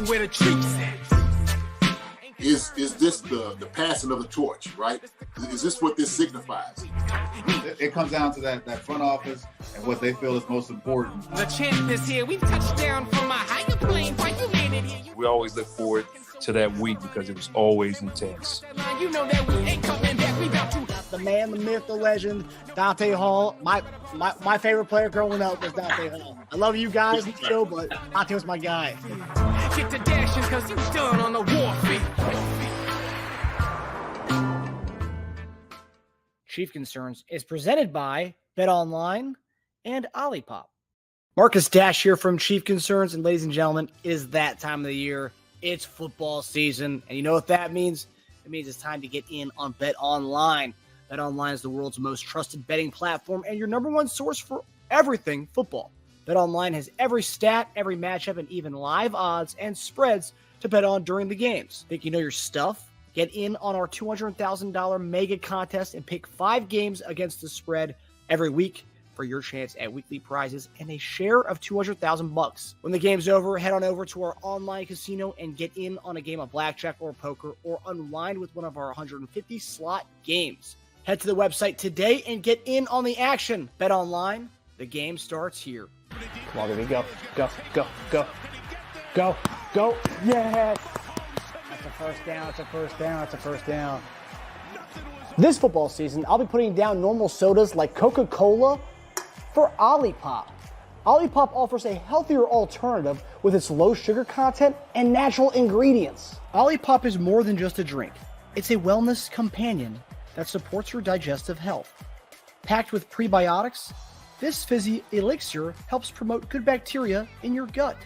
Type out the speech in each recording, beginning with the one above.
where the treats at. Is this the passing of the torch, right? Is this what this signifies? It comes down to that front office and what they feel is most important. The champ is here. We touched down from a higher plane. Why you landed here? We always look forward to that week because it was always intense. You know that we ain't coming back. We got to. The man, the myth, the legend, Dante Hall. My favorite player growing up was Dante Hall. I love you guys in the show, but Dante was my guy. Get to dashing because you done on the warfare. Chief Concerns is presented by BetOnline and Olipop. Marcus Dash here from Chief Concerns, and ladies and gentlemen, it is that time of the year. It's football season, and you know what that means? It means it's time to get in on BetOnline. BetOnline is the world's most trusted betting platform and your number one source for everything football. BetOnline has every stat, every matchup, and even live odds and spreads to bet on during the games. Think you know your stuff? Get in on our $200,000 mega contest and pick 5 games against the spread every week for your chance at weekly prizes and a share of $200,000. When the game's over, head on over to our online casino and get in on a game of blackjack or poker or unwind with one of our 150 slot games. Head to the website today and get in on the action. Bet online. The game starts here. Come on, baby. Go. Go. Go. Go. Go. Go. Yes. That's a first down. That's a first down. That's a first down. This football season, I'll be putting down normal sodas like Coca-Cola for Olipop. Olipop offers a healthier alternative with its low sugar content and natural ingredients. Olipop is more than just a drink. It's a wellness companion that supports your digestive health. Packed with prebiotics, this fizzy elixir helps promote good bacteria in your gut,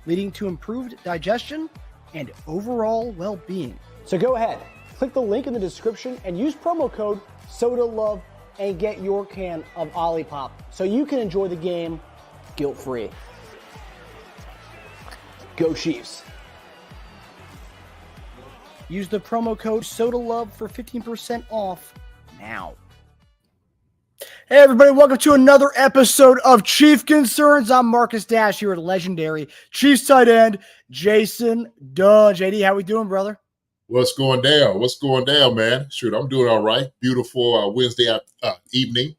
leading to improved digestion and overall well-being. So go ahead, click the link in the description and use promo code SODALOVE and get your can of Olipop so you can enjoy the game guilt-free. Go Chiefs. Use the promo code SODALOVE for 15% off now. Hey everybody, welcome to another episode of Chief Concerns. I'm Marcus Dash here at legendary Chiefs tight end Jason Dunn. JD, how we doing, brother? What's going down? What's going down, man? Shoot, I'm doing all right. Beautiful Wednesday evening.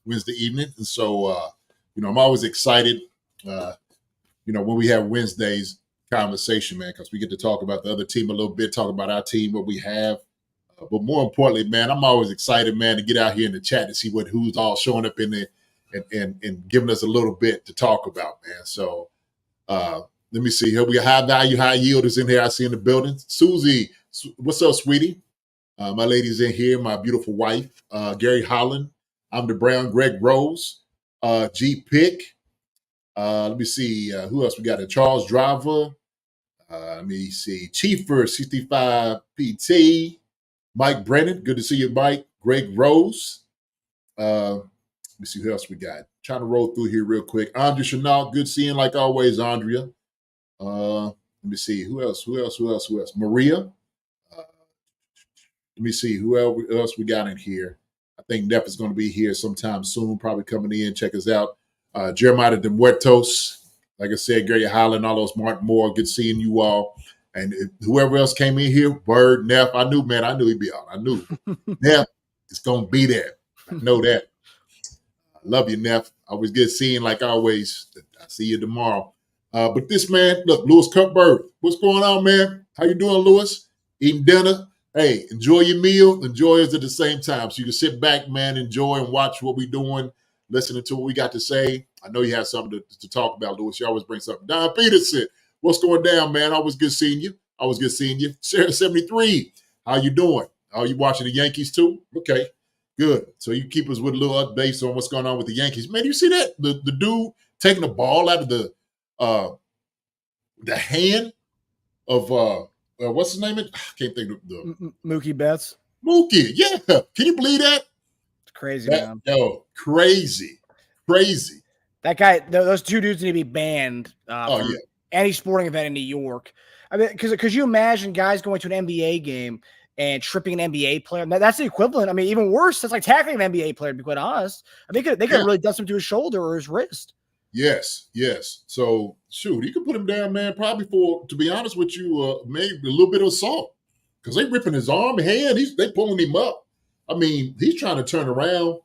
And so, I'm always excited, when we have Wednesdays conversation, man, because we get to talk about the other team a little bit, talk about our team, what we have. But more importantly, man, I'm always excited, man, to get out here in the chat to see who's all showing up in there and giving us a little bit to talk about, man. So let me see here. We got high value, high yield is in here. I see in the building. Susie, what's up, sweetie? My lady's in here. My beautiful wife, Gary Holland. I'm the Brown, Greg Rose, G Pick. Let me see who else we got. Charles Driver. Let me see. Chiefer 65 PT. Mike Brennan. Good to see you, Mike. Greg Rose. Let me see who else we got. Trying to roll through here real quick. Andrea Chanel. Good seeing like always, Andrea. Let me see. Who else? Maria. Let me see. Who else we got in here? I think Neff is going to be here sometime soon, probably coming in. Check us out. Jeremiah de Muertos. Like I said, Gary Holland, all those Martin Moore. Good seeing you all. And whoever else came in here, Bird, Neff, I knew he'd be on. I knew. Neff is going to be there. I know that. I love you, Neff. Always good seeing like always. I see you tomorrow. But this man, look, Lewis Cutbird. What's going on, man? How you doing, Lewis? Eating dinner? Hey, enjoy your meal. Enjoy us at the same time. So you can sit back, man, enjoy and watch what we're doing, listening to what we got to say. I know you have something to talk about, Lewis. You always bring something. Don Peterson, what's going down, man? Always good seeing you. Sarah 73, how you doing? Are you watching the Yankees too? Okay, good. So you keep us with a little updates on what's going on with the Yankees. Man, you see that? The dude taking the ball out of the hand of what's his name? I can't think of the Mookie Betts. Mookie, yeah. Can you believe that? It's crazy, man. Yo, crazy. That guy, those two dudes need to be banned from any sporting event in New York. I mean, because you imagine guys going to an NBA game and tripping an NBA player. That's the equivalent. I mean, even worse, that's like tackling an NBA player, to be quite honest. I mean, they could have really done something to his shoulder or his wrist. Yes, yes. So shoot, you can put him down, man. Probably for, to be honest with you, maybe a little bit of assault because they ripping his arm, hand. They pulling him up. I mean, he's trying to turn around.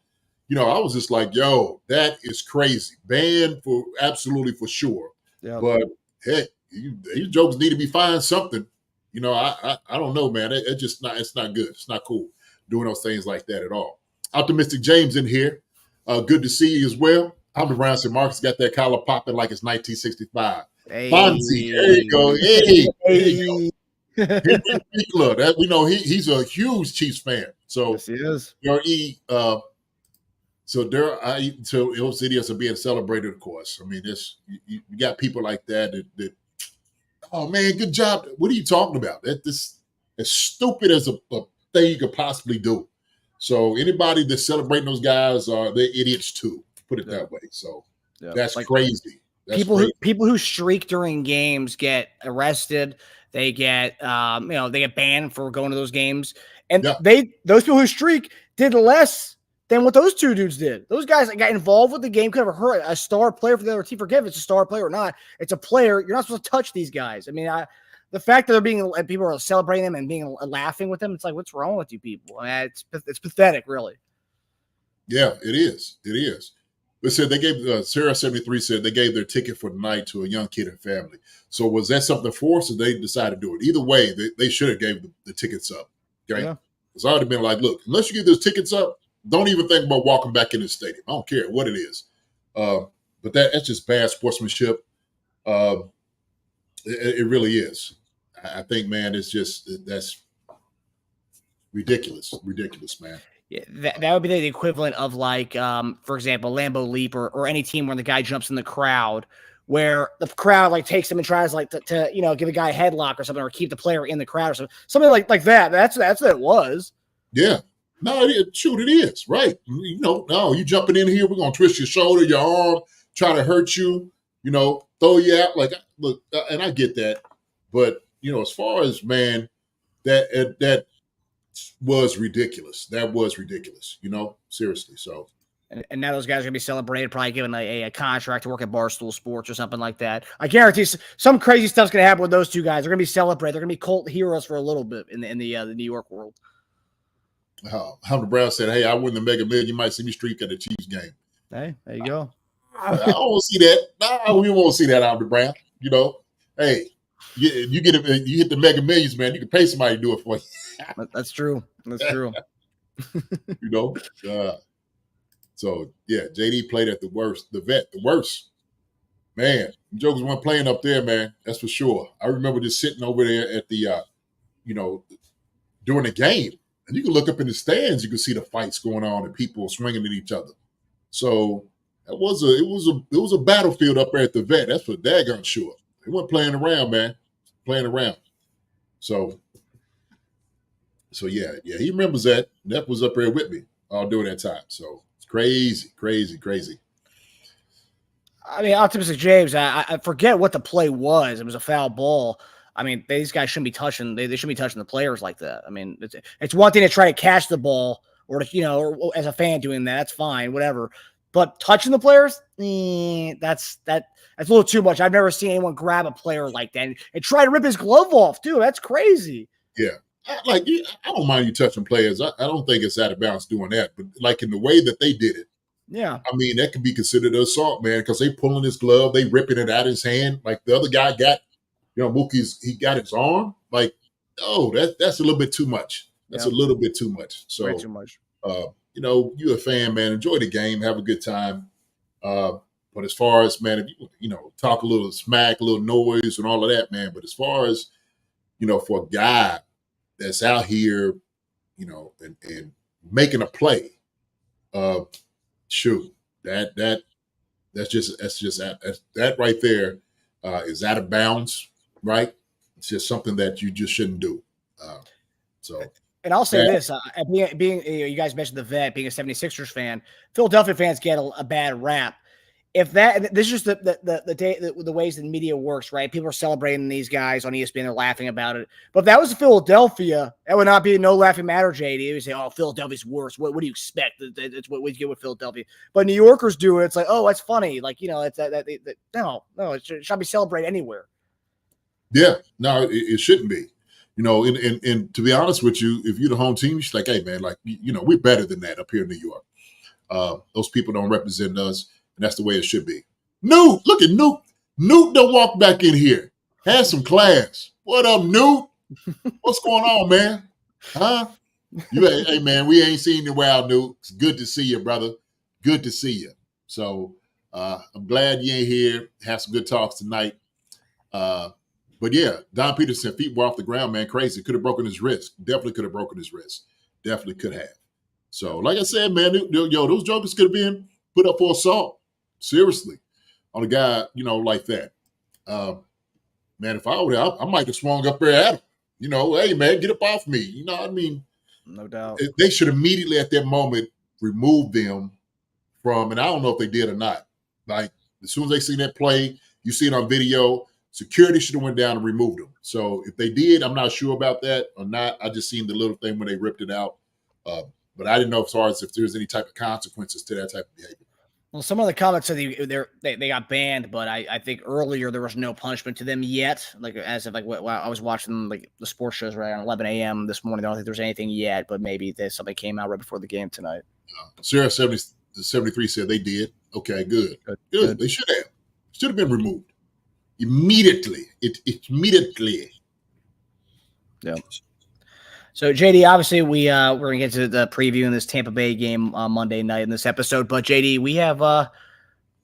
I was just like, yo, that is crazy. Banned for absolutely for sure. Yeah. But heck, these jokers need to be fined something. I don't know, man. It's just not. It's not good. It's not cool doing those things like that at all. Optimistic James in here. Good to see you as well. Albert Brown said Marcus got that collar popping like it's 1965. Hey. Fonzie, there you go. Hey, there you go. Henry Winkler, that we know he's a huge Chiefs fan. So Yes, he is. So Hill City are being celebrated, of course. I mean, you got people like that oh man, good job. What are you talking about? This as stupid as a thing you could possibly do. So anybody that's celebrating those guys they're idiots too. Put it that way. So that's crazy. That's people who streak during games get arrested. They get they get banned for going to those games. And those people who streak did less than what those two dudes did. Those guys that got involved with the game could have hurt a star player for the other team. Forget if it's a star player or not. It's a player. You're not supposed to touch these guys. I mean, the fact that people are celebrating them and laughing with them, it's like, what's wrong with you people? I mean, it's pathetic, really. Yeah, it is. It is. They said they gave Sarah73 said they gave their ticket for the night to a young kid and family. So was that something forced, or they decided to do it? Either way, they should have gave the tickets up. Okay, it's already been like, look, unless you give those tickets up, don't even think about walking back in the stadium. I don't care what it is. But that's just bad sportsmanship. It really is. I think, man, that's ridiculous. Ridiculous, man. Yeah, that would be the equivalent of like, for example, Lambeau Leap or any team where the guy jumps in the crowd, where the crowd like takes him and tries like to give a guy a headlock or something, or keep the player in the crowd or something like that. That's what it was. Yeah. No, it is right. No, you jumping in here, we're gonna twist your shoulder, your arm, try to hurt you, throw you out. Like, look, and I get that, but as far as, man, that was ridiculous. That was ridiculous. Seriously. So. And now those guys are going to be celebrated, probably given a contract to work at Barstool Sports or something like that. I guarantee some crazy stuff's going to happen with those two guys. They're going to be celebrated. They're going to be cult heroes for a little bit in the New York world. Hunter Brown said, "Hey, I win the Mega Million. You might see me streak at the Chiefs game." Hey, there you go. I don't see that. No, we won't see that, Hunter Brown. Hey, you hit the Mega Millions, man. You can pay somebody to do it for you. That's true. That's true. So yeah, JD played at the worst. The vet, the worst. Man, jokers weren't playing up there, man. That's for sure. I remember just sitting over there at the, during the game, and you can look up in the stands. You can see the fights going on and people swinging at each other. So it was a battlefield up there at the vet. That's for daggone sure. They weren't playing around, man. Playing around. So yeah, he remembers that. Neff was up there with me all during that time. So it's crazy. I mean, Optimistic James, I forget what the play was. It was a foul ball. I mean, these guys shouldn't be touching. They shouldn't be touching the players like that. I mean, it's one thing to try to catch the ball or or as a fan doing that. That's fine, whatever. But touching the players, that's a little too much. I've never seen anyone grab a player like that and try to rip his glove off too. That's crazy. Yeah. I don't mind you touching players. I don't think it's out of bounds doing that. But like in the way that they did it, yeah. I mean, that could be considered assault, man, because they pulling his glove, they ripping it out of his hand. Like the other guy got, Mookie's, he got his arm. Like, oh, that's a little bit too much. That's a little bit too much. So, way too much. You a fan, man, enjoy the game, have a good time. But as far as, man, if you talk a little smack, a little noise and all of that, man. But as far as, for a guy that's out here, and making a play, shoot, that right there is out of bounds, right? It's just something that you just shouldn't do. And I'll say this, being you guys mentioned the vet, being a 76ers fan, Philadelphia fans get a bad rap. if that, this is just the day, the ways that media works, right? People are celebrating these guys on ESPN, they're laughing about it. But if that was Philadelphia, that would not be no laughing matter, JD. They would say, "Oh, Philadelphia's worse. What do you expect? It's what we get with Philadelphia." But New Yorkers do it. It's like, oh, that's funny. Like, it's no, it should be celebrated anywhere. Yeah, no, it shouldn't be. And to be honest with you, if you're the home team, you're like, hey, man, like, we're better than that up here in New York. Those people don't represent us, and that's the way it should be. Newt, look at Newt. Newt don't walk back in here. Have some class. What up, Newt? What's going on, man? Huh? Hey, man, we ain't seen you well, Newt. It's good to see you, brother. Good to see you. So I'm glad you ain't here. Have some good talks tonight. But yeah, Don Peterson, feet were off the ground, man. Crazy. Could have broken his wrist. Definitely could have broken his wrist. Definitely could have. So, like I said, man, those jokers could have been put up for assault. Seriously. On a guy, like that. Man, if I were there, I might have swung up there at him. Hey, man, get up off me. You know what I mean? No doubt. They should immediately at that moment remove them from, and I don't know if they did or not. Like, as soon as they see that play, you see it on video, security should have went down and removed them. So if they did, I'm not sure about that or not. I just seen the little thing when they ripped it out. But I didn't know as far as if there's any type of consequences to that type of behavior. Well, some of the comments said they got banned, but I think earlier there was no punishment to them yet. Like as of I was watching like the sports shows right around 11 a.m. this morning. I don't think there's anything yet, but maybe there's something came out right before the game tonight. Sarah 73 said they did. Okay, good. They should have been removed immediately. Immediately. Yeah. So, JD, obviously, we're going to get to the preview in this Tampa Bay game on Monday night in this episode. But, JD, we have I'm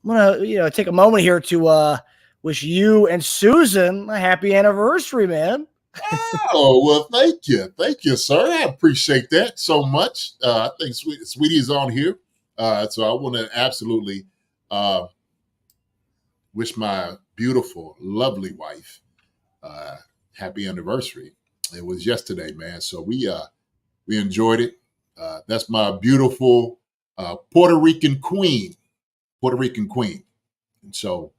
going to take a moment here to wish you and Susan a happy anniversary, man. Oh, well, thank you. Thank you, sir. I appreciate that so much. I think Sweetie is on here. So I want to absolutely wish my beautiful, lovely wife happy anniversary. It was yesterday, man. So we enjoyed it. That's my beautiful Puerto Rican queen. And so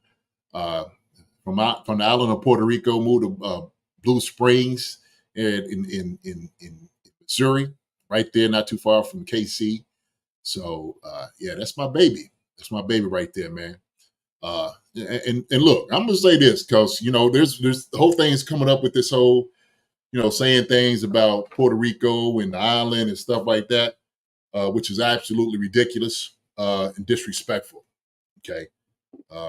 from the island of Puerto Rico, moved to Blue Springs in Missouri, right there, not too far from KC. So yeah, that's my baby. That's my baby right there, man. And look, I'm gonna say this because there's the whole thing is coming up with this whole saying things about Puerto Rico and the island and stuff like that, which is absolutely ridiculous and disrespectful. Okay.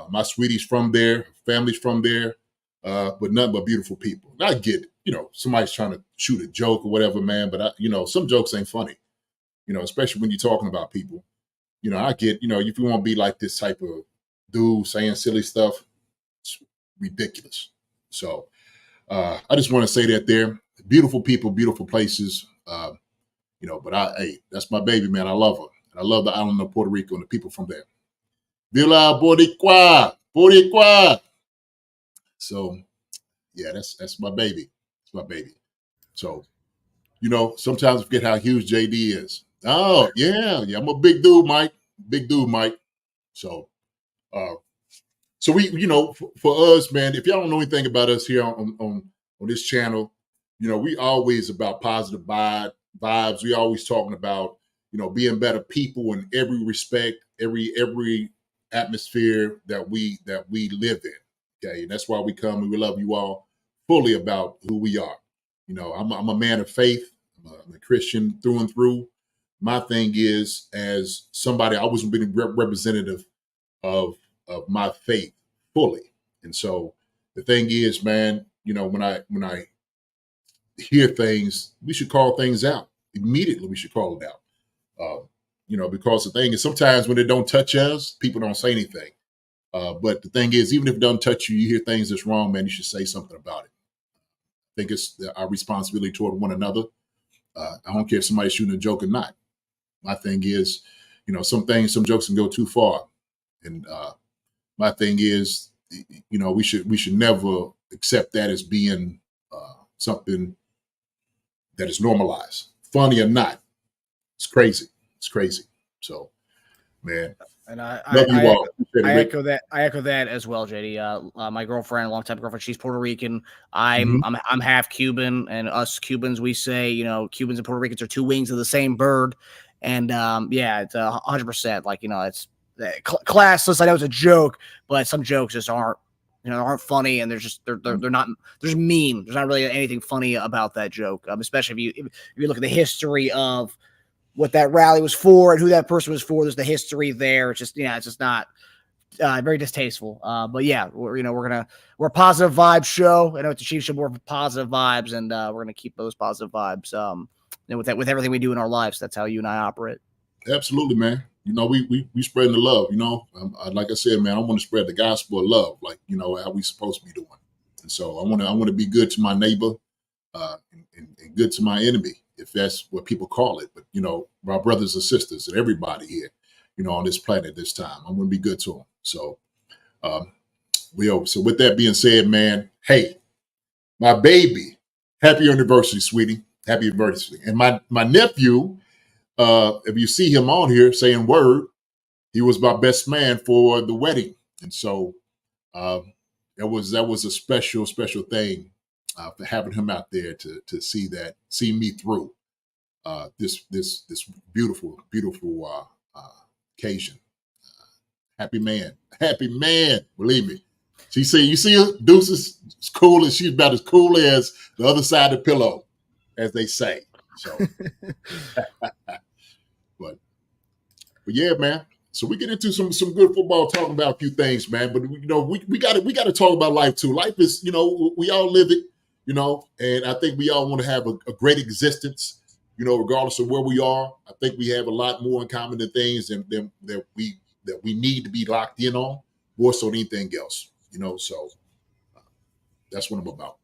My sweetie's from there, family's from there, but nothing but beautiful people. And I get it, somebody's trying to shoot a joke or whatever, man, but some jokes ain't funny, especially when you're talking about people. I get, if you want to be like this type of dude saying silly stuff, it's ridiculous. So, I just want to say that there, beautiful people, beautiful places, but that's my baby, man. I love her. And I love the island of Puerto Rico and the people from there. Villa Boricua. So, yeah, that's my baby. It's my baby. So, sometimes I forget how huge JD is. Oh, yeah, I'm a big dude, Mike. So, So we, for us, man, if y'all don't know anything about us here on this channel, we always about positive vibes. We always talking about, being better people in every respect, every atmosphere that we live in. Okay, and that's why we come and we love you all fully about who we are. I'm a man of faith. I'm a Christian through and through. My thing is, as somebody, I always been representative of my faith fully. And so the thing is, man, when I hear things, we should call things out immediately. We should call it out. Because the thing is, sometimes when it don't touch us, people don't say anything. But the thing is, even if it doesn't touch you, you hear things that's wrong, man, you should say something about it. I think it's our responsibility toward one another. I don't care if somebody's shooting a joke or not. My thing is, some jokes can go too far. And my thing is, we should never accept that as being something that is normalized, funny or not. It's crazy. So, man. And Love you all. Appreciate it, I Rick. echo that. I echo that as well, JD. My girlfriend, longtime girlfriend, she's Puerto Rican. Mhm. I'm half Cuban, and us Cubans, we say, Cubans and Puerto Ricans are two wings of the same bird. And yeah, it's 100%. Like, it's classless. I know it's a joke, but some jokes just aren't, aren't funny, and they're not. There's mean. There's not really anything funny about that joke. Especially if you look at the history of what that rally was for and who that person was for. There's the history there. It's just, it's just not very distasteful. But yeah, we're a positive vibe show. I know it's a Chiefs show, more of positive vibes, and we're gonna keep those positive vibes. With everything we do in our lives, that's how you and I operate. Absolutely, man. We spreading the love. Like I said, man, I want to spread the gospel of love, like how we supposed to be doing. And so I want to be good to my neighbor, and good to my enemy, if that's what people call it. But my brothers and sisters and everybody here, on this planet this time, I'm going to be good to them. So, so with that being said, man, hey, my baby, happy anniversary, sweetie, happy anniversary. And my nephew, if you see him on here saying word, he was my best man for the wedding, and so that was a special thing for having him out there to see me through this beautiful occasion. Happy man, believe me. You see her, Deuce is cool, and she's about as cool as the other side of the pillow, as they say. So, but yeah, man. So we get into some good football, talking about a few things, man. But we got to talk about life too. Life is, we all live it, and I think we all want to have a great existence, regardless of where we are. I think we have a lot more in common than things that we need to be locked in on, more so than anything else. So that's what I'm about.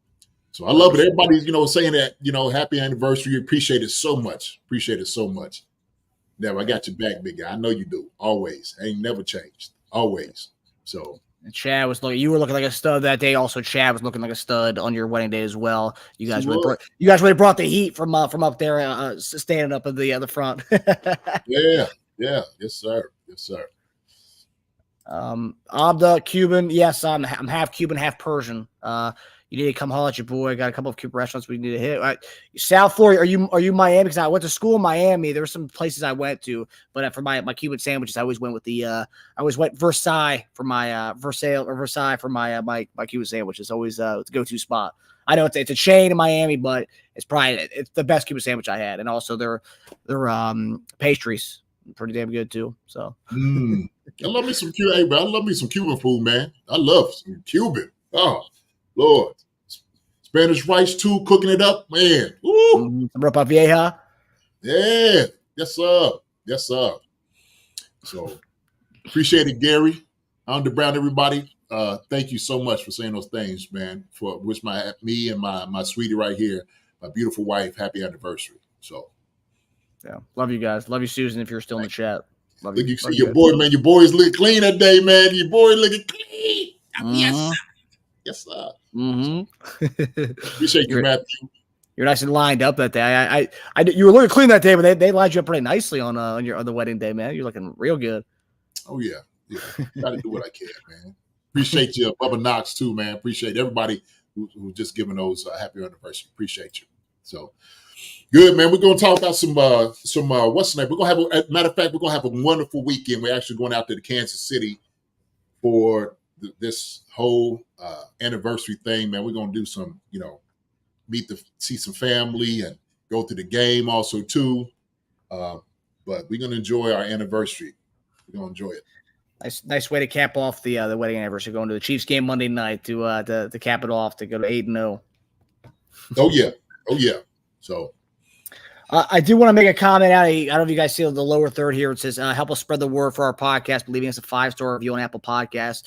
So I love it. Everybody's, saying that, happy anniversary. Appreciate it so much. Never, I got your back, big guy. I know you do. Always. I ain't never changed. Always. So. And Chad was looking. You were looking like a stud that day. Also, Chad was looking like a stud on your wedding day as well. You guys really brought the heat from up there, standing up at the front. Yeah. Yes, sir. Abda, Cuban. Yes, I'm half Cuban, half Persian. You need to come holler at your boy. I got a couple of Cuban restaurants we need to hit. South Florida, are you Miami? Because I went to school in Miami. There were some places I went to, but for my Cuban sandwiches, I always went with I always went Versailles for my Versailles for my Cuban sandwich. It's always the go-to spot. I know it's a chain in Miami, but it's the best Cuban sandwich I had, and also their pastries pretty damn good too. So I love me some Cuban. Hey, bro, I love me some Cuban food, man. I love some Cuban. Oh Lord, Spanish rice too, cooking it up, man. Some ropa vieja. Yeah, yes sir. So appreciate it, Gary. Underground, everybody. Thank you so much for saying those things, man. For wish me and my sweetie right here, my beautiful wife, happy anniversary. So yeah, love you guys. Love you, Susan. If you're still in the chat, love you. You See your boy, man. Your boy's looking clean that day, man. Your boy looking clean. Yes sir. Yes sir. Appreciate you, Matthew. You're nice and lined up that day. You were looking clean that day, but they lined you up pretty nicely on the wedding day, man. You're looking real good. Oh yeah. Got to do what I can, man. Appreciate you, Bubba Knox too, man. Appreciate everybody who just giving those happy anniversary. Appreciate you. So good, man. We're gonna talk about some what's the name? We're gonna have matter of fact, we're gonna have a wonderful weekend. We're actually going out to the Kansas City for this whole anniversary thing, man. We're gonna do some, see some family and go to the game also too. But we're gonna enjoy our anniversary. We're gonna enjoy it. Nice way to cap off the wedding anniversary. Going to the Chiefs game Monday night to cap it off, to go to 8-0. Oh yeah. So. I do want to make a comment out. I don't know if you guys see the lower third here. It says, help us spread the word for our podcast, leaving us a 5-star review on Apple Podcasts.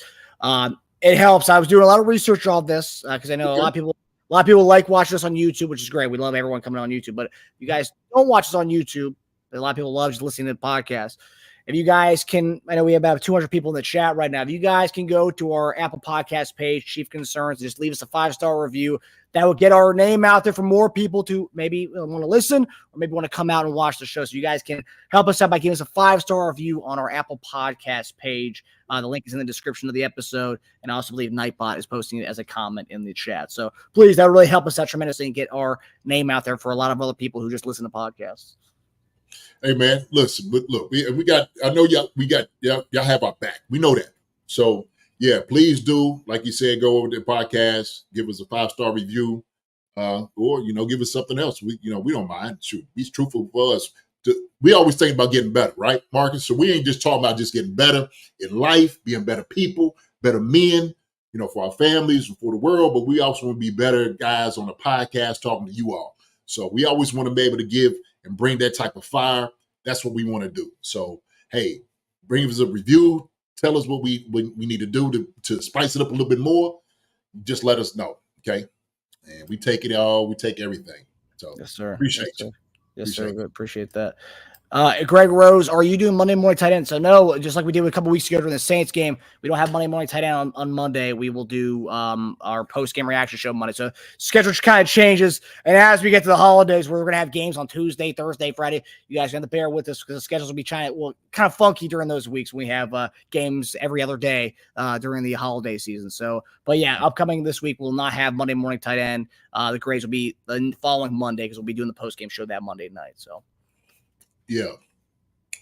It helps. I was doing a lot of research on this because I know a lot of people like watching us on YouTube, which is great. We love everyone coming on YouTube. But if you guys don't watch us on YouTube, a lot of people love just listening to the podcast. if you guys can, I know we have about 200 people in the chat right now. If you guys can go to our Apple Podcast page, Chief Concerns, just leave us a 5-star review. That would get our name out there for more people to maybe want to listen or maybe want to come out and watch the show. So you guys can help us out by giving us a 5-star review on our Apple Podcast page. The link is in the description of the episode. And I also believe Nightbot is posting it as a comment in the chat. So please, that would really help us out tremendously and get our name out there for a lot of other people who just listen to podcasts. Hey man, listen, but look, we got. I know y'all have our back. We know that. So yeah, please do, like you said, go over to the podcast, give us a 5-star review, or give us something else. We don't mind. Shoot, be truthful for us. We always think about getting better, right, Marcus? So we ain't just talking about just getting better in life, being better people, better men, for our families and for the world. But we also want to be better guys on the podcast talking to you all. So we always want to be able to give and bring that type of fire. That's what we want to do. So, hey, bring us a review. Tell us what we need to do to spice it up a little bit more. Just let us know, okay? And we take it all. We take everything. So, yes, sir. Appreciate you. Yes, sir. Good. Appreciate that. Greg Rose, are you doing Monday morning tight end? So no, just like we did a couple weeks ago during the Saints game, we don't have Monday morning tight end on Monday. We will do our post-game reaction show Monday. So schedule kind of changes. And as we get to the holidays, we're going to have games on Tuesday, Thursday, Friday. You guys are going to bear with us because the schedules will be kind of funky during those weeks when we have games every other day during the holiday season. So, but yeah, upcoming this week, we'll not have Monday morning tight end. The grades will be the following Monday because we'll be doing the post-game show that Monday night. So. Yeah.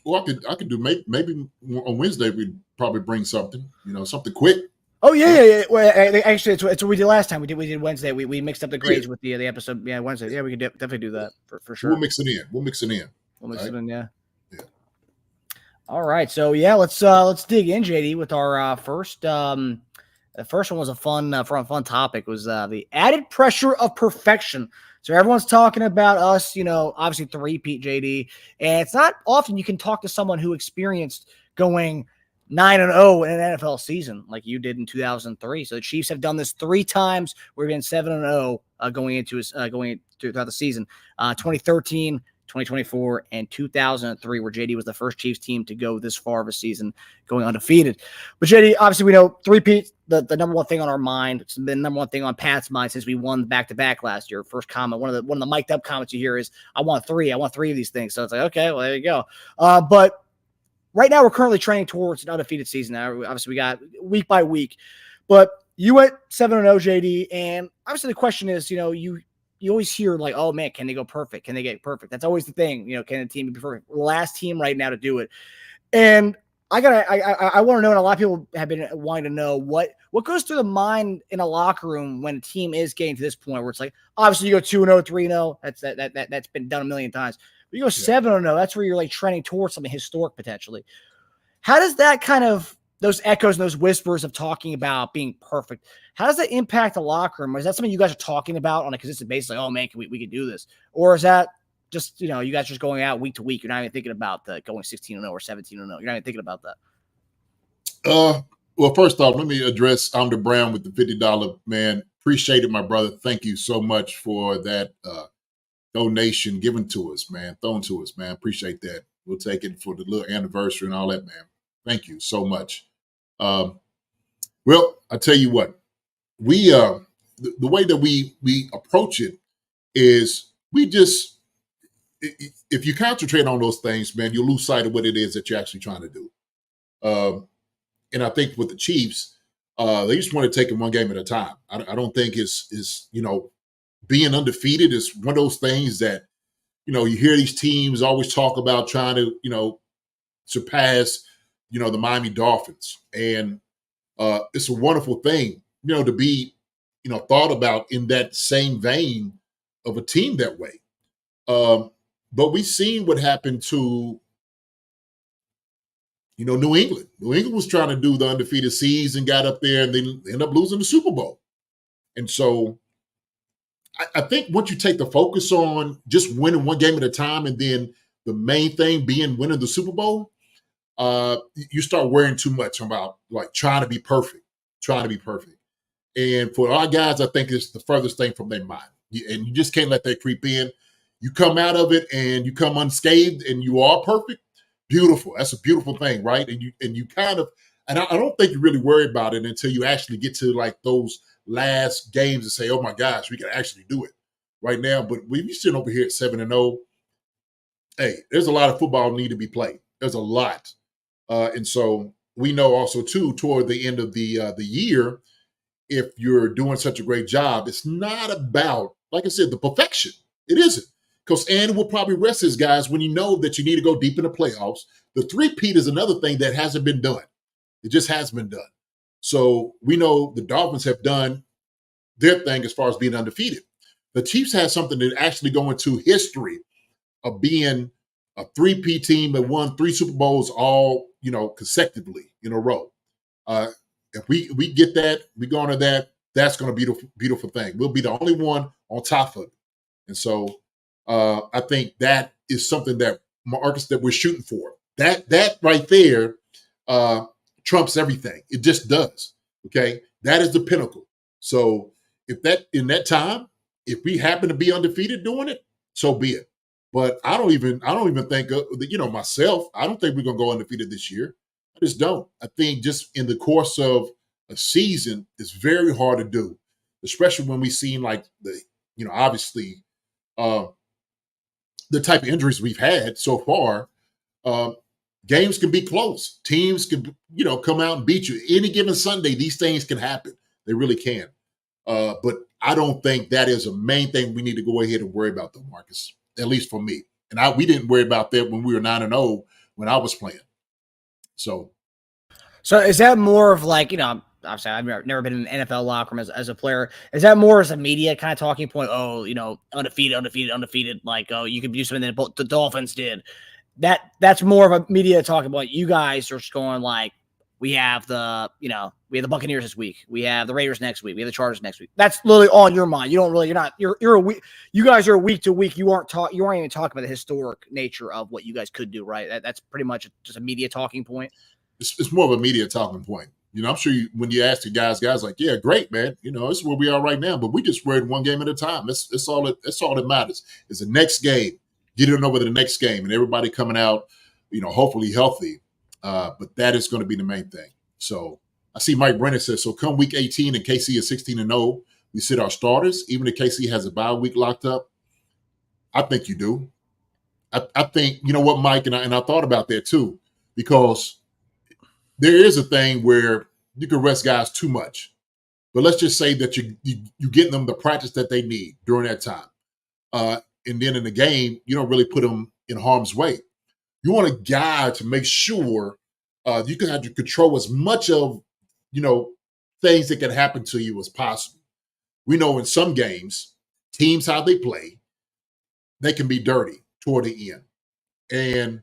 Well, I could do maybe on Wednesday we'd probably bring something, something quick. Oh yeah. Well, actually, it's what we did last time. We did Wednesday. We mixed up the grades with the episode. Yeah, Wednesday. Yeah, we could definitely do that for sure. We'll mix it in. Yeah. All right. So yeah, let's dig in, JD, with our first. The first one was a fun topic. Was the added pressure of perfection. So everyone's talking about us, obviously three-peat, JD, and it's not often you can talk to someone who experienced going 9-0 in an NFL season like you did in 2003. So the Chiefs have done this 3 times. We've been 7-0 going throughout the season. 2013, 2024, and 2003, where JD was the first Chiefs team to go this far of a season going undefeated. But JD, obviously we know three-peat, the number one thing on our mind. It's been the number one thing on Pat's mind since we won back-to-back last year. First comment, one of the mic'd up comments you hear is, I want 3 of these things. So it's like, okay, well, there you go. But right now we're currently training towards an undefeated season. Now, obviously we got week by week, but you went 7-0, JD, and obviously the question is, you always hear like, oh man, can they go perfect? Can they get perfect? That's always the thing. Can the team be perfect? Last team right now to do it. And I want to know, and a lot of people have been wanting to know what goes through the mind in a locker room when a team is getting to this point where it's like, obviously you go 2-0, 3-0. That's been done a million times. But you go 7-0, that's where you're like trending towards something historic potentially. How does that kind of those echoes and those whispers of talking about being perfect, how does that impact the locker room? Or is that something you guys are talking about on a consistent basis? Like, oh man, we can do this? Or is that just, you guys just going out week to week? You're not even thinking about going 16-0 or 17-0. You're not even thinking about that. Well, first off, let me address Amder Brown with the $50, man. Appreciate it, my brother. Thank you so much for that donation given to us, man. Thrown to us, man. Appreciate that. We'll take it for the little anniversary and all that, man. Thank you so much. Well, I tell you what, we the way that we approach it is we just, if you concentrate on those things, man, you'll lose sight of what it is that you're actually trying to do. And I think with the Chiefs, they just want to take it one game at a time. I don't think it's being undefeated is one of those things that, you hear these teams always talk about trying to, surpass, the Miami Dolphins. And it's a wonderful thing, to be, thought about in that same vein of a team that way. But we've seen what happened to, New England. New England was trying to do the undefeated season, got up there, and then ended up losing the Super Bowl. And so I think once you take the focus on just winning one game at a time, and then the main thing being winning the Super Bowl, you start worrying too much about like trying to be perfect. And for our guys, I think it's the furthest thing from their mind. And you just can't let that creep in. You come out of it and you come unscathed and you are perfect. beautiful. That's a beautiful thing, right? And you kind of, and I don't think you really worry about it until you actually get to like those last games and say, oh my gosh, we can actually do it right now. But when you're sitting over here at 7-0, hey, there's a lot of football need to be played. There's a lot. And so we know also too, toward the end of the year, if you're doing such a great job, it's not about, like I said, the perfection. It isn't. Because Andy will probably rest his guys when you know that you need to go deep in the playoffs. The three-peat is another thing that hasn't been done. It just hasn't been done. So we know the Dolphins have done their thing as far as being undefeated. The Chiefs had something that actually go into history of being a three-peat team that won 3 Super Bowls all, consecutively in a row. If we get that, we go into that, that's going to be a beautiful thing. We'll be the only one on top of it. And so I think that is something that, Marcus, that we're shooting for. That right there trumps everything. It just does. Okay, that is the pinnacle. So if that in that time, if we happen to be undefeated doing it, so be it. But I don't even think myself. I don't think we're gonna go undefeated this year. I just don't. I think just in the course of a season, it's very hard to do, especially when we've seen like obviously the type of injuries we've had so far. Games can be close. Teams can, come out and beat you. Any given Sunday, these things can happen. They really can. But I don't think that is a main thing we need to go ahead and worry about, though, Marcus, at least for me. And we didn't worry about that when we were 9-0 when I was playing. So is that more of like, obviously I've never been in an NFL locker room as a player. Is that more as a media kind of talking point? Oh, undefeated. Like, oh, you could do something that the Dolphins did. That's more of a media talking about. You guys are just going like, we have the Buccaneers this week. We have the Raiders next week. We have the Chargers next week. That's literally on your mind. You guys are week to week. You aren't even talking about the historic nature of what you guys could do, right? That's pretty much just a media talking point. It's more of a media talking point. I'm sure when you ask the guys like, yeah, great, man. This is where we are right now, but we just worried one game at a time. That's all that matters. It's the next game. Get it over to the next game, and everybody coming out, hopefully healthy. But that is going to be the main thing. So I see Mike Brennan says, so come week 18 and KC is 16-0, we sit our starters, even if KC has a bye week locked up. I think you do. I think, you know what, Mike, and I thought about that too, because there is a thing where you can rest guys too much. But let's just say that you get them the practice that they need during that time. And then in the game, you don't really put them in harm's way. You want a guy to make sure you can have to control as much of, things that can happen to you as possible. We know in some games, teams, how they play, they can be dirty toward the end. And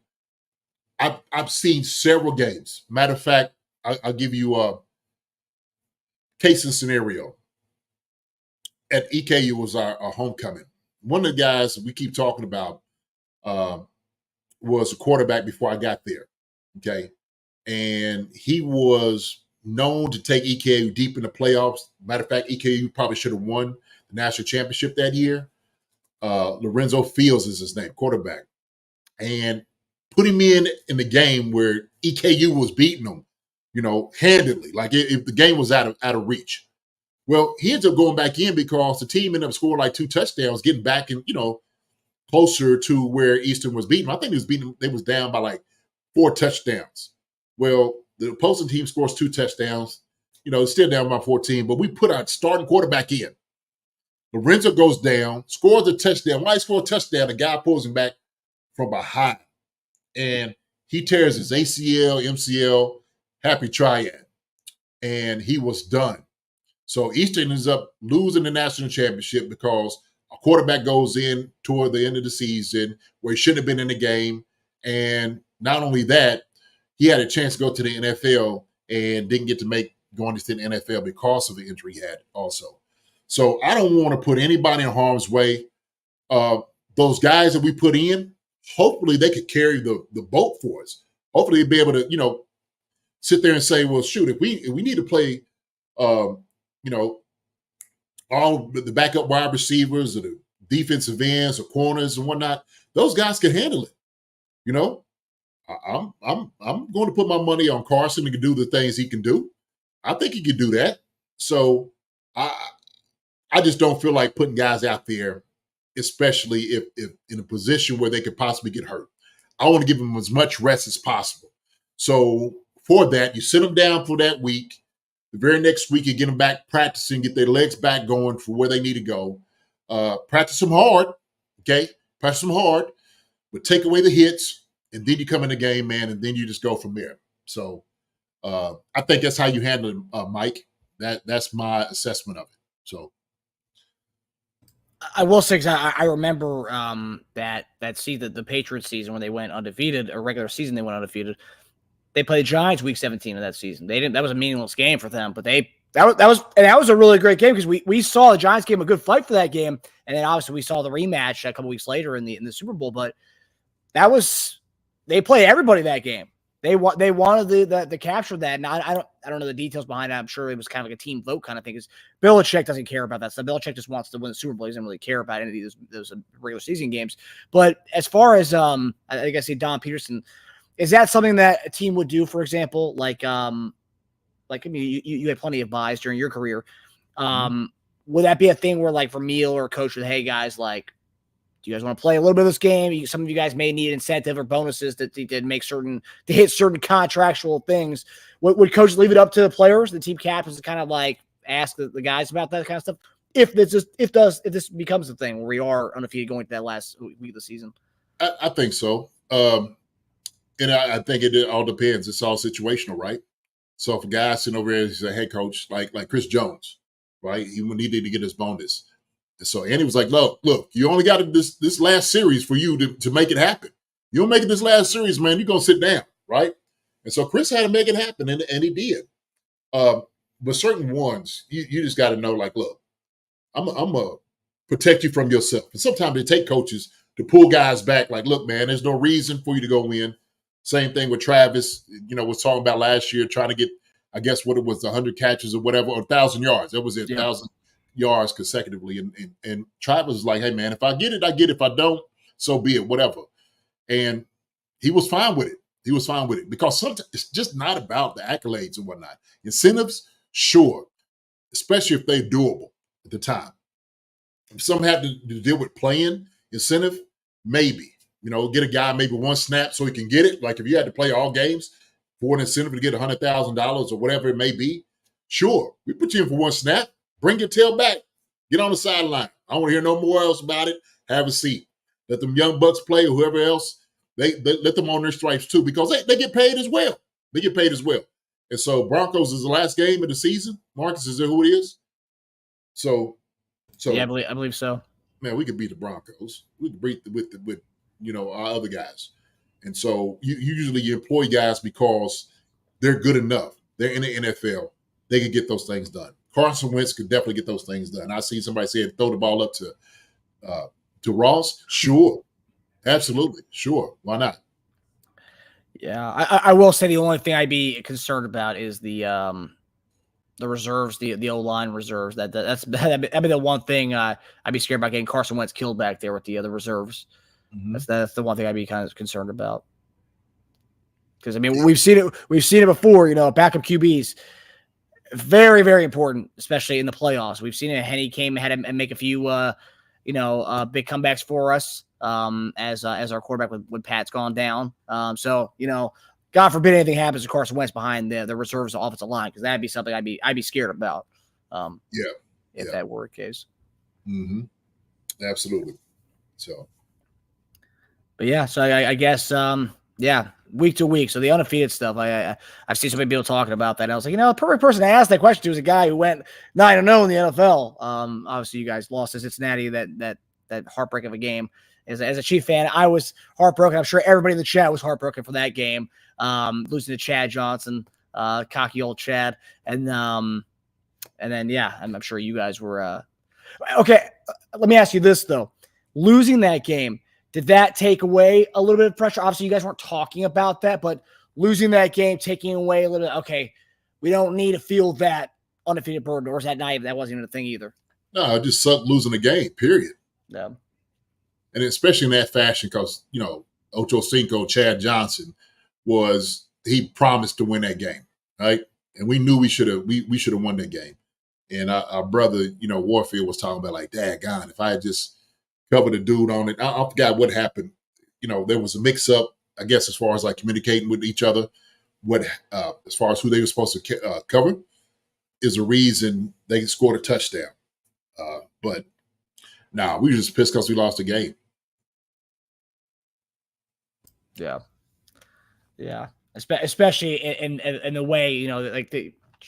I've seen several games. Matter of fact, I'll give you a case and scenario. At EKU was our homecoming. One of the guys that we keep talking about was a quarterback before I got there, okay? And he was known to take EKU deep in the playoffs. Matter of fact, EKU probably should have won the national championship that year. Lorenzo Fields is his name, quarterback. And put him in the game where EKU was beating them, handedly, like if the game was out of reach. Well, he ends up going back in because the team ended up scoring like 2 touchdowns, getting back and, closer to where Eastern was beating. I think they was down by like 4 touchdowns. Well, the opposing team scores 2 touchdowns, still down by 14, but we put our starting quarterback in. Lorenzo goes down, scores a touchdown. Why he scored a touchdown? The guy pulls him back from behind. And he tears his ACL, MCL, happy triad. And he was done. So Eastern ends up losing the national championship because a quarterback goes in toward the end of the season where he shouldn't have been in the game. And not only that, he had a chance to go to the NFL and didn't get to going to the NFL because of the injury he had also. So I don't want to put anybody in harm's way. Those guys that we put in, hopefully they could carry the boat for us. Hopefully they'd be able to, sit there and say, well, shoot, if we need to play, all the backup wide receivers or the defensive ends or corners and whatnot, those guys can handle it. I'm going to put my money on Carson to do the things he can do. I think he can do that. So I just don't feel like putting guys out there, especially if in a position where they could possibly get hurt. I want to give them as much rest as possible. So for that, you sit them down for that week. The very next week, you get them back practicing, get their legs back going for where they need to go. Practice them hard, okay? Practice them hard, but take away the hits, and then you come in the game, man, and then you just go from there. So I think that's how you handle it, Mike. That's my assessment of it. So I will say, 'cause I remember that season, the Patriots season, when they went undefeated, a regular season they went undefeated. They played Giants week 17 of that season. They didn't. That was a meaningless game for them, but that was a really great game because we saw the Giants gave a good fight for that game, and then obviously we saw the rematch a couple weeks later in the Super Bowl. But they played everybody that game. They wanted the capture that, and I don't know the details behind it. I'm sure it was kind of like a team vote kind of thing. Because Belichick doesn't care about that stuff. Belichick just wants to win the Super Bowl. He doesn't really care about any of those regular season games. But as far as I guess Don Peterson, is that something that a team would do? For example, like I mean, you had plenty of buys during your career. Would that be a thing where, like, for Meal or coach with, hey guys, like, do you guys want to play a little bit of this game? Some of you guys may need incentive or bonuses to hit certain contractual things. Would coach leave it up to the players, the team captains, to kind of like ask the guys about that kind of stuff? If this becomes a thing where we are undefeated going to that last week of the season, I think so. And I think it all depends. It's all situational, right? So if a guy sitting over there is a head coach, like Chris Jones, right? He needed to get his bonus. And so Andy was like, look, you only got this last series for you to make it happen. You don't make it this last series, man, you're going to sit down, right? And so Chris had to make it happen, and he did. But certain ones, you just got to know, like, look, I'm going to protect you from yourself. And sometimes they take coaches to pull guys back, like, look, man, there's no reason for you to go in. Same thing with Travis, was talking about last year, trying to get, I guess what it was, 100 catches or whatever, or 1,000 yards. That was it, 1,000 yards consecutively. And Travis was like, hey, man, if I get it, I get it. If I don't, so be it, whatever. And he was fine with it. He was fine with it because sometimes it's just not about the accolades and whatnot. Incentives, sure, especially if they're doable at the time. If some had to deal with playing incentive, maybe. Get a guy maybe one snap so he can get it. Like if you had to play all games for an incentive to get $100,000 or whatever it may be, sure, we put you in for one snap. Bring your tail back. Get on the sideline. I don't want to hear no more else about it. Have a seat. Let them young bucks play or whoever else. They let them on their stripes too because they get paid as well. They get paid as well. And so Broncos is the last game of the season. Marcus, is that who it is? So yeah, I believe so. Man, we could beat the Broncos. We could beat with our other guys. And so you usually employ guys because they're good enough. They're in the NFL. They can get those things done. Carson Wentz could definitely get those things done. I see somebody say throw the ball up to Ross. Sure. Absolutely. Sure. Why not? Yeah. I will say the only thing I'd be concerned about is the reserves, the O-line reserves. That'd be the one thing I'd be scared about, getting Carson Wentz killed back there with the other reserves. Mm-hmm. That's the one thing I'd be kind of concerned about. Because I mean, we've seen it before. Backup QBs, very, very important, especially in the playoffs. We've seen it. Henny came ahead and make a few, big comebacks for us as our quarterback when Pat's gone down. So God forbid anything happens to Carson Wentz behind the reserves offensive line, because that'd be something I'd be scared about. If that were the case. Mm-hmm. Absolutely. So. But yeah, so I guess week to week. So the undefeated stuff, I've seen so many people talking about that. And I was like, the perfect person to ask that question to is a guy who went 9-0 in the NFL. Obviously you guys lost to Cincinnati that heartbreak of a game. As a Chief fan, I was heartbroken. I'm sure everybody in the chat was heartbroken for that game. Losing to Chad Johnson, cocky old Chad, and then I'm sure you guys were okay. Let me ask you this though: losing that game, did that take away a little bit of pressure? Obviously, you guys weren't talking about that, but losing that game, taking away a little bit, okay, we don't need to feel that undefeated burden, or is that not even, that wasn't even a thing either? No, it just sucked losing the game, period. Yeah. And especially in that fashion because, Ocho Cinco, Chad Johnson, was he promised to win that game, right? And we knew we should have won that game. And our brother, Warfield was talking about like, daggone, if I had just covered a dude on it. I forgot what happened. There was a mix-up, I guess, as far as like communicating with each other. As far as who they were supposed to cover is a reason they scored a touchdown. But we were just pissed because we lost the game. Yeah. Especially in the way,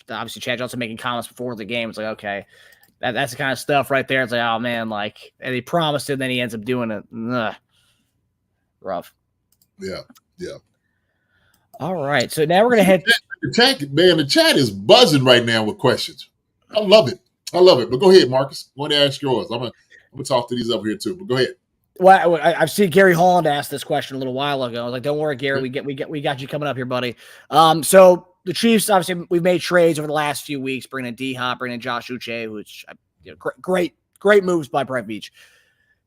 obviously Chad Johnson making comments before the game. It's like, okay, that's the kind of stuff right there. It's like, oh man, like, and he promised it, and then he ends up doing it. Ugh. Rough. Yeah. All right, so now we're gonna head. The chat is buzzing right now with questions. I love it. But go ahead, Marcus. I want to ask yours. I'm gonna talk to these up here too. But go ahead. Well, I've seen Gary Holland ask this question a little while ago. I was like, "Don't worry, Gary. We got you coming up here, buddy." So the Chiefs, obviously, we've made trades over the last few weeks, bringing in D-Hop, bringing in Josh Uche, which great moves by Brett Veach.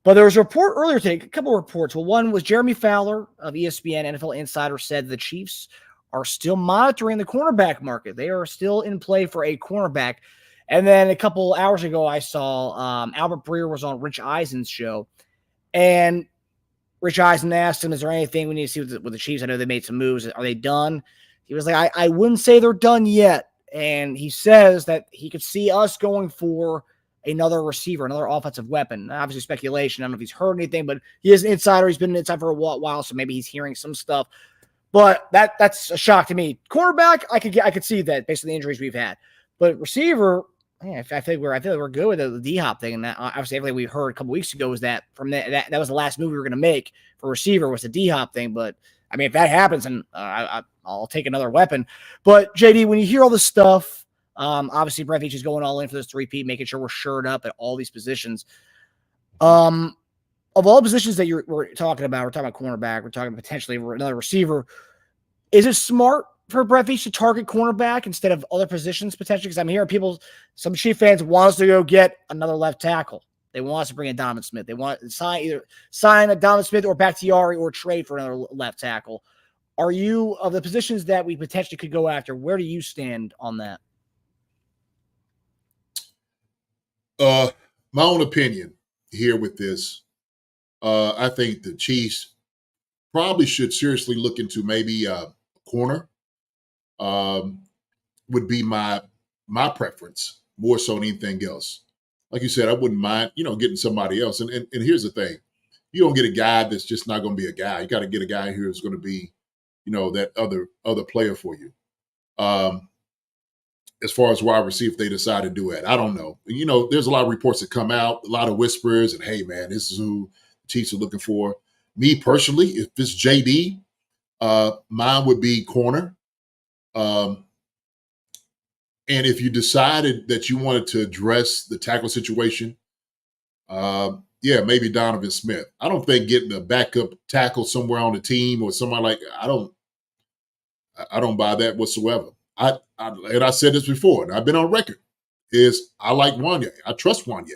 But there was a report earlier today, a couple of reports. Well, one was Jeremy Fowler of ESPN, NFL Insider, said the Chiefs are still monitoring the cornerback market. They are still in play for a cornerback. And then a couple hours ago, I saw Albert Breer was on Rich Eisen's show. And Rich Eisen asked him, is there anything we need to see with the Chiefs? I know they made some moves. Are they done? He was like, I wouldn't say they're done yet. And he says that he could see us going for another receiver, another offensive weapon. Obviously, speculation. I don't know if he's heard anything, but he is an insider. He's been an insider for a while, so maybe he's hearing some stuff. But that's a shock to me. Cornerback, I could see that based on the injuries we've had. But receiver, I feel like we're good with the D-Hop thing. And that, obviously, everything we heard a couple weeks ago was that that was the last move we were going to make for receiver was the D-Hop thing. But I mean, if that happens, then I'll take another weapon. But JD, when you hear all this stuff, obviously Brett Veach is going all in for this 3P, making sure we're shored up at all these positions. Of all positions that we're talking about cornerback, we're talking potentially another receiver. Is it smart for Brett Veach to target cornerback instead of other positions potentially? Because I'm hearing some Chief fans want us to go get another left tackle. They want us to bring in Donovan Smith. They want to sign a Donovan Smith or Bakhtiari or trade for another left tackle. Are you, of the positions that we potentially could go after, where do you stand on that? My own opinion here with this, I think the Chiefs probably should seriously look into maybe a corner. Would be my preference more so than anything else. Like you said, I wouldn't mind, getting somebody else. And here's the thing. You don't get a guy that's just not going to be a guy. You got to get a guy who's going to be, that other player for you. As far as wide receiver, if they decide to do it, I don't know. There's a lot of reports that come out, a lot of whispers, and hey, man, this is who the Chiefs are looking for. Me personally, if it's JD, mine would be corner. And if you decided that you wanted to address the tackle situation, maybe Donovan Smith. I don't think getting a backup tackle somewhere on the team or somebody like I don't buy that whatsoever. I said this before, and I've been on record, is I like Wanye. I trust Wanye.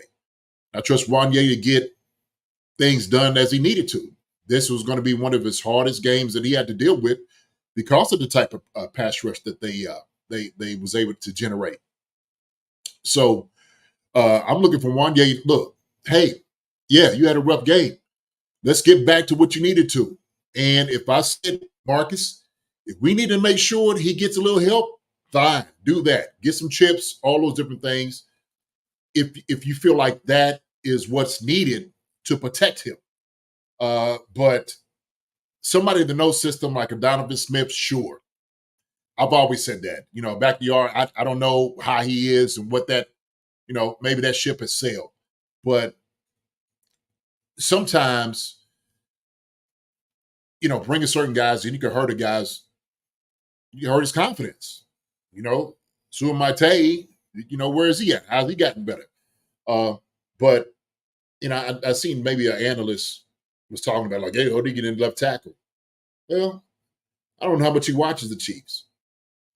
I trust Wanye to get things done as he needed to. This was going to be one of his hardest games that he had to deal with because of the type of pass rush that they was able to generate. So I'm looking for Wanye. Look, hey, yeah, you had a rough game. Let's get back to what you needed to. And if I said, Marcus, if we need to make sure he gets a little help, fine, do that. Get some chips, all those different things. If you feel like that is what's needed to protect him. But somebody in the no system like a Donovan Smith, sure. I've always said that. Backyard, I don't know how he is and what that, maybe that ship has sailed. But sometimes, bringing certain guys in, you can hurt a guy's, you hurt his confidence. Sue Mate, where is he at? How's he gotten better? But, I seen maybe an analyst was talking about like, hey, how do you get in left tackle? Well, I don't know how much he watches the Chiefs.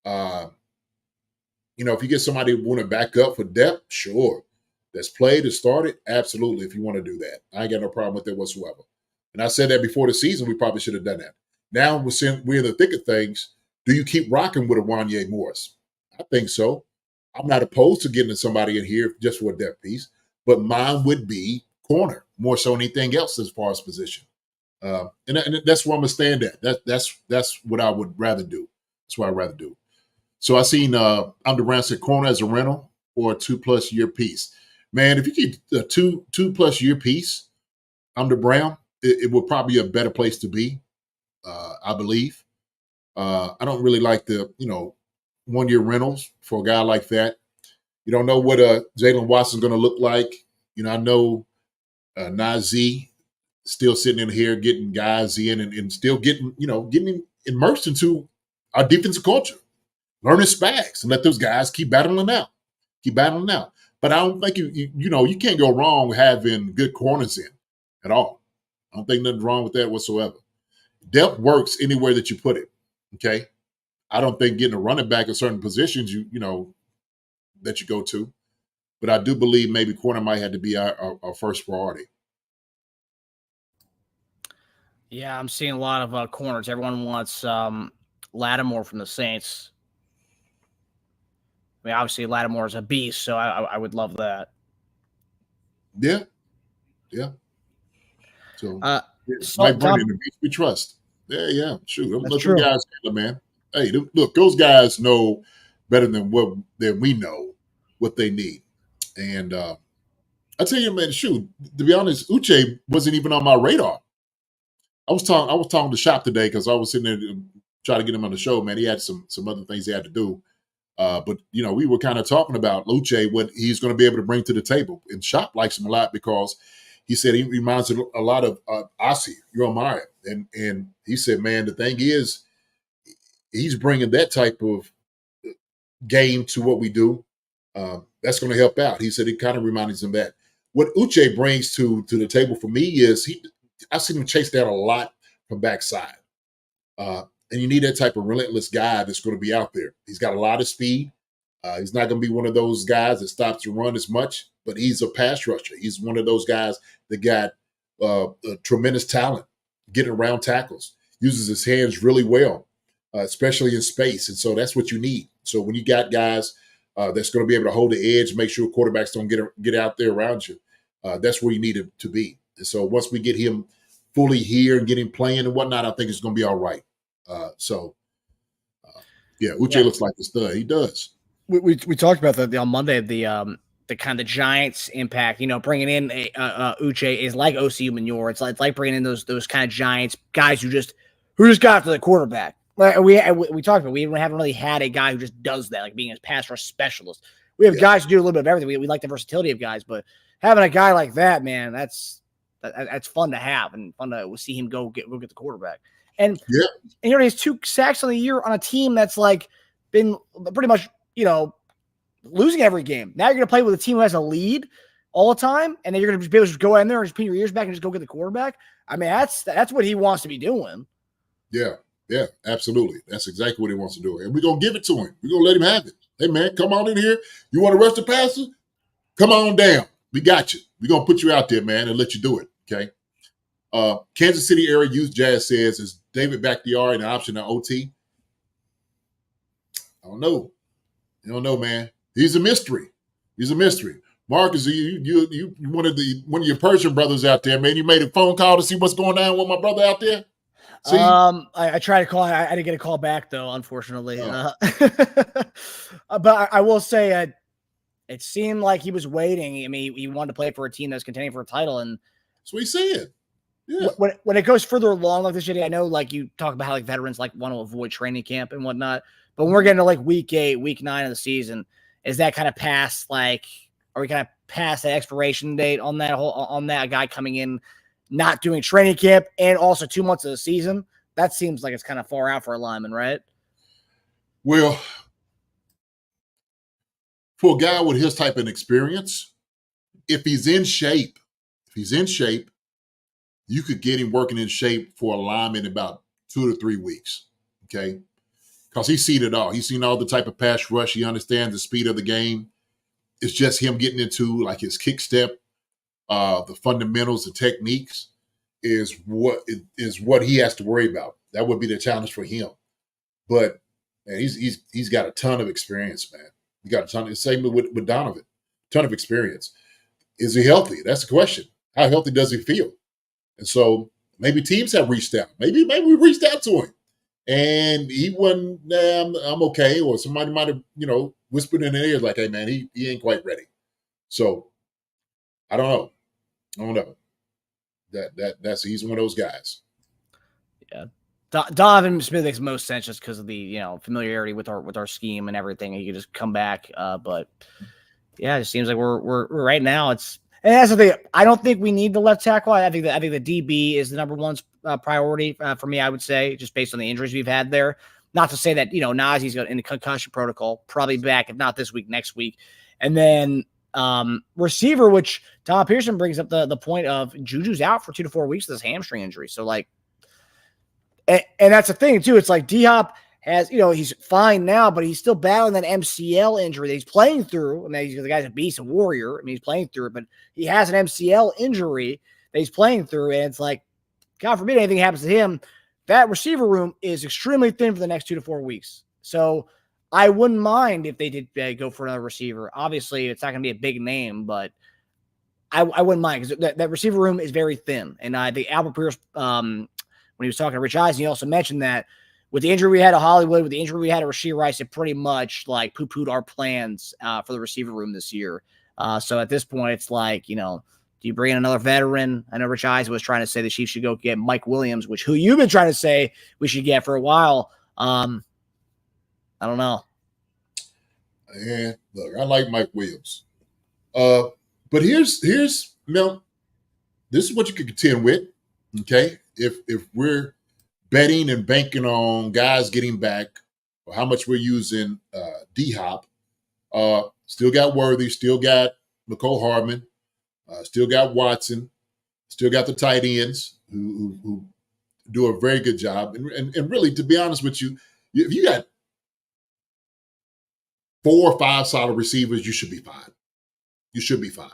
If you get somebody who want to back up for depth, sure. That's played, that's started, absolutely, if you want to do that. I ain't got no problem with that whatsoever. And I said that before the season, we probably should have done that. Now we're in the thick of things. Do you keep rocking with a Wanye Morris? I think so. I'm not opposed to getting somebody in here just for a depth piece, but mine would be corner more so than anything else as far as position. And that's where I'm gonna stand at. That's what I would rather do. That's what I'd rather do. So I seen Amda Brown said corner as a rental or a 2+ year piece. Man, if you keep a 2+ year piece, Amda Brown, it would probably be a better place to be. I believe. I don't really like the 1-year rentals for a guy like that. You don't know what Jalen Watson's going to look like. I know Najee still sitting in here getting guys in and still getting immersed into our defensive culture, learning spags and let those guys keep battling out. But I don't think you can't go wrong having good corners in at all. I don't think nothing's wrong with that whatsoever. Depth works anywhere that you put it. Okay. I don't think getting a running back in certain positions that you go to, but I do believe maybe corner might have to be our first priority. Yeah, I'm seeing a lot of corners. Everyone wants Lattimore from the Saints. I mean, obviously Lattimore is a beast, so I would love that. Yeah. So, so Mike Brennan, Tom, the beast we trust. Yeah. Shoot, that's let true. them guys handle, man. Hey, look, those guys know better than we know what they need. And I tell you, man, shoot, to be honest, Uche wasn't even on my radar. I was talking to Shop today because I was sitting there trying to get him on the show, man. He had some other things he had to do. But we were kind of talking about Uche, what he's going to be able to bring to the table. And Shop likes him a lot because he said he reminds him a lot of Asi Uromaya. And he said, man, the thing is, he's bringing that type of game to what we do. That's going to help out. He said it kind of reminds him of that. What Uche brings to the table for me is I've seen him chase down a lot from backside. And you need that type of relentless guy that's going to be out there. He's got a lot of speed. He's not going to be one of those guys that stops to run as much, but he's a pass rusher. He's one of those guys that got a tremendous talent, getting around tackles, uses his hands really well, especially in space. And so that's what you need. So when you got guys that's going to be able to hold the edge, make sure quarterbacks don't get out there around you, that's where you need him to be. And so once we get him fully here and get him playing and whatnot, I think it's going to be all right. Uche looks like the stud. He does. We talked about that on Monday. The kind of the Giants' impact. Bringing in Uche is like OCU Manure. It's like bringing in those kind of Giants guys who just got after the quarterback. We talked about we haven't really had a guy who just does that, like being a pass rush specialist. We have guys who do a little bit of everything. We like the versatility of guys, but having a guy like that, man, that's fun to have and fun to see him go get the quarterback. And he has 2 sacks on the year on a team that's like been pretty much losing every game. Now you're going to play with a team who has a lead all the time, and then you're going to be able to just go in there and just put your ears back and just go get the quarterback. I mean, that's what he wants to be doing. Yeah, absolutely. That's exactly what he wants to do. And we're going to give it to him. We're going to let him have it. Hey, man, come on in here. You want to rush the passer? Come on down. We got you. We're going to put you out there, man, and let you do it, okay? Kansas City area youth Jazz says, is David Bakhtiari an option on OT? I don't know. You don't know, man. He's a mystery. Marcus, you one of your Persian brothers out there, man. You made a phone call to see what's going on with my brother out there? See? I tried to call. I didn't get a call back though, unfortunately. But I will say, it seemed like he was waiting. I mean, he wanted to play for a team that's contending for a title, and that's what he said. Yeah. When it goes further along like this, JD, I know like you talk about how like veterans like want to avoid training camp and whatnot, but when we're getting to like week 8, week 9 of the season, is that kind of past like? Are we kind of past that expiration date on that guy coming in? Not doing training camp and also 2 months of the season, that seems like it's kind of far out for a lineman, right? Well, for a guy with his type of experience, if he's in shape, you could get him working in shape for a lineman in about 2 to 3 weeks, okay? Because he's seen it all. He's seen all the type of pass rush. He understands the speed of the game. It's just him getting into like his kick step, the fundamentals, the techniques is what he has to worry about. that would be the challenge for him. But man, he's got a ton of experience, man. He got a ton. The same with Donovan, ton of experience. Is he healthy? That's the question. How healthy does he feel? And so maybe teams have reached out. Maybe we reached out to him, and he wasn't. I'm okay. Or somebody might have whispered in the ear like, "Hey, man, he ain't quite ready." So I don't know. That's he's one of those guys. Yeah. Donovan Smith makes most sense just because of the familiarity with our scheme and everything. He could just come back, but yeah, it seems like we're right now. And that's the thing. I don't think we need the left tackle. I think the DB is the number one priority for me. I would say just based on the injuries we've had there. Not to say that Najee's in the concussion protocol, probably back if not this week, next week, and then receiver, which Tom Pearson brings up the point of Juju's out for 2 to 4 weeks with this hamstring injury. So like. And that's the thing, too. It's like D-Hop has, he's fine now, but he's still battling that MCL injury that he's playing through. I mean, the guy's a beast, a warrior. I mean, he's playing through it, but he has an MCL injury that he's playing through. And it's like, God forbid anything happens to him. That receiver room is extremely thin for the next 2 to 4 weeks. So I wouldn't mind if they did go for another receiver. Obviously, it's not going to be a big name, but I wouldn't mind because that receiver room is very thin. And I think Albert Pierce, when he was talking to Rich Eisen, he also mentioned that with the injury we had to Hollywood, with the injury we had to Rashee Rice, it pretty much like poo-pooed our plans for the receiver room this year. So at this point, it's like, do you bring in another veteran? I know Rich Eisen was trying to say the Chiefs should go get Mike Williams, who you've been trying to say we should get for a while. I don't know. Yeah, look, I like Mike Williams. But here's Mel, this is what you can contend with. Okay, if we're betting and banking on guys getting back, or how much we're using D-Hop, still got Worthy, still got Mecole Hardman, still got Watson, still got the tight ends who do a very good job. And really, to be honest with you, if you got 4 or 5 solid receivers, you should be fine. You should be fine.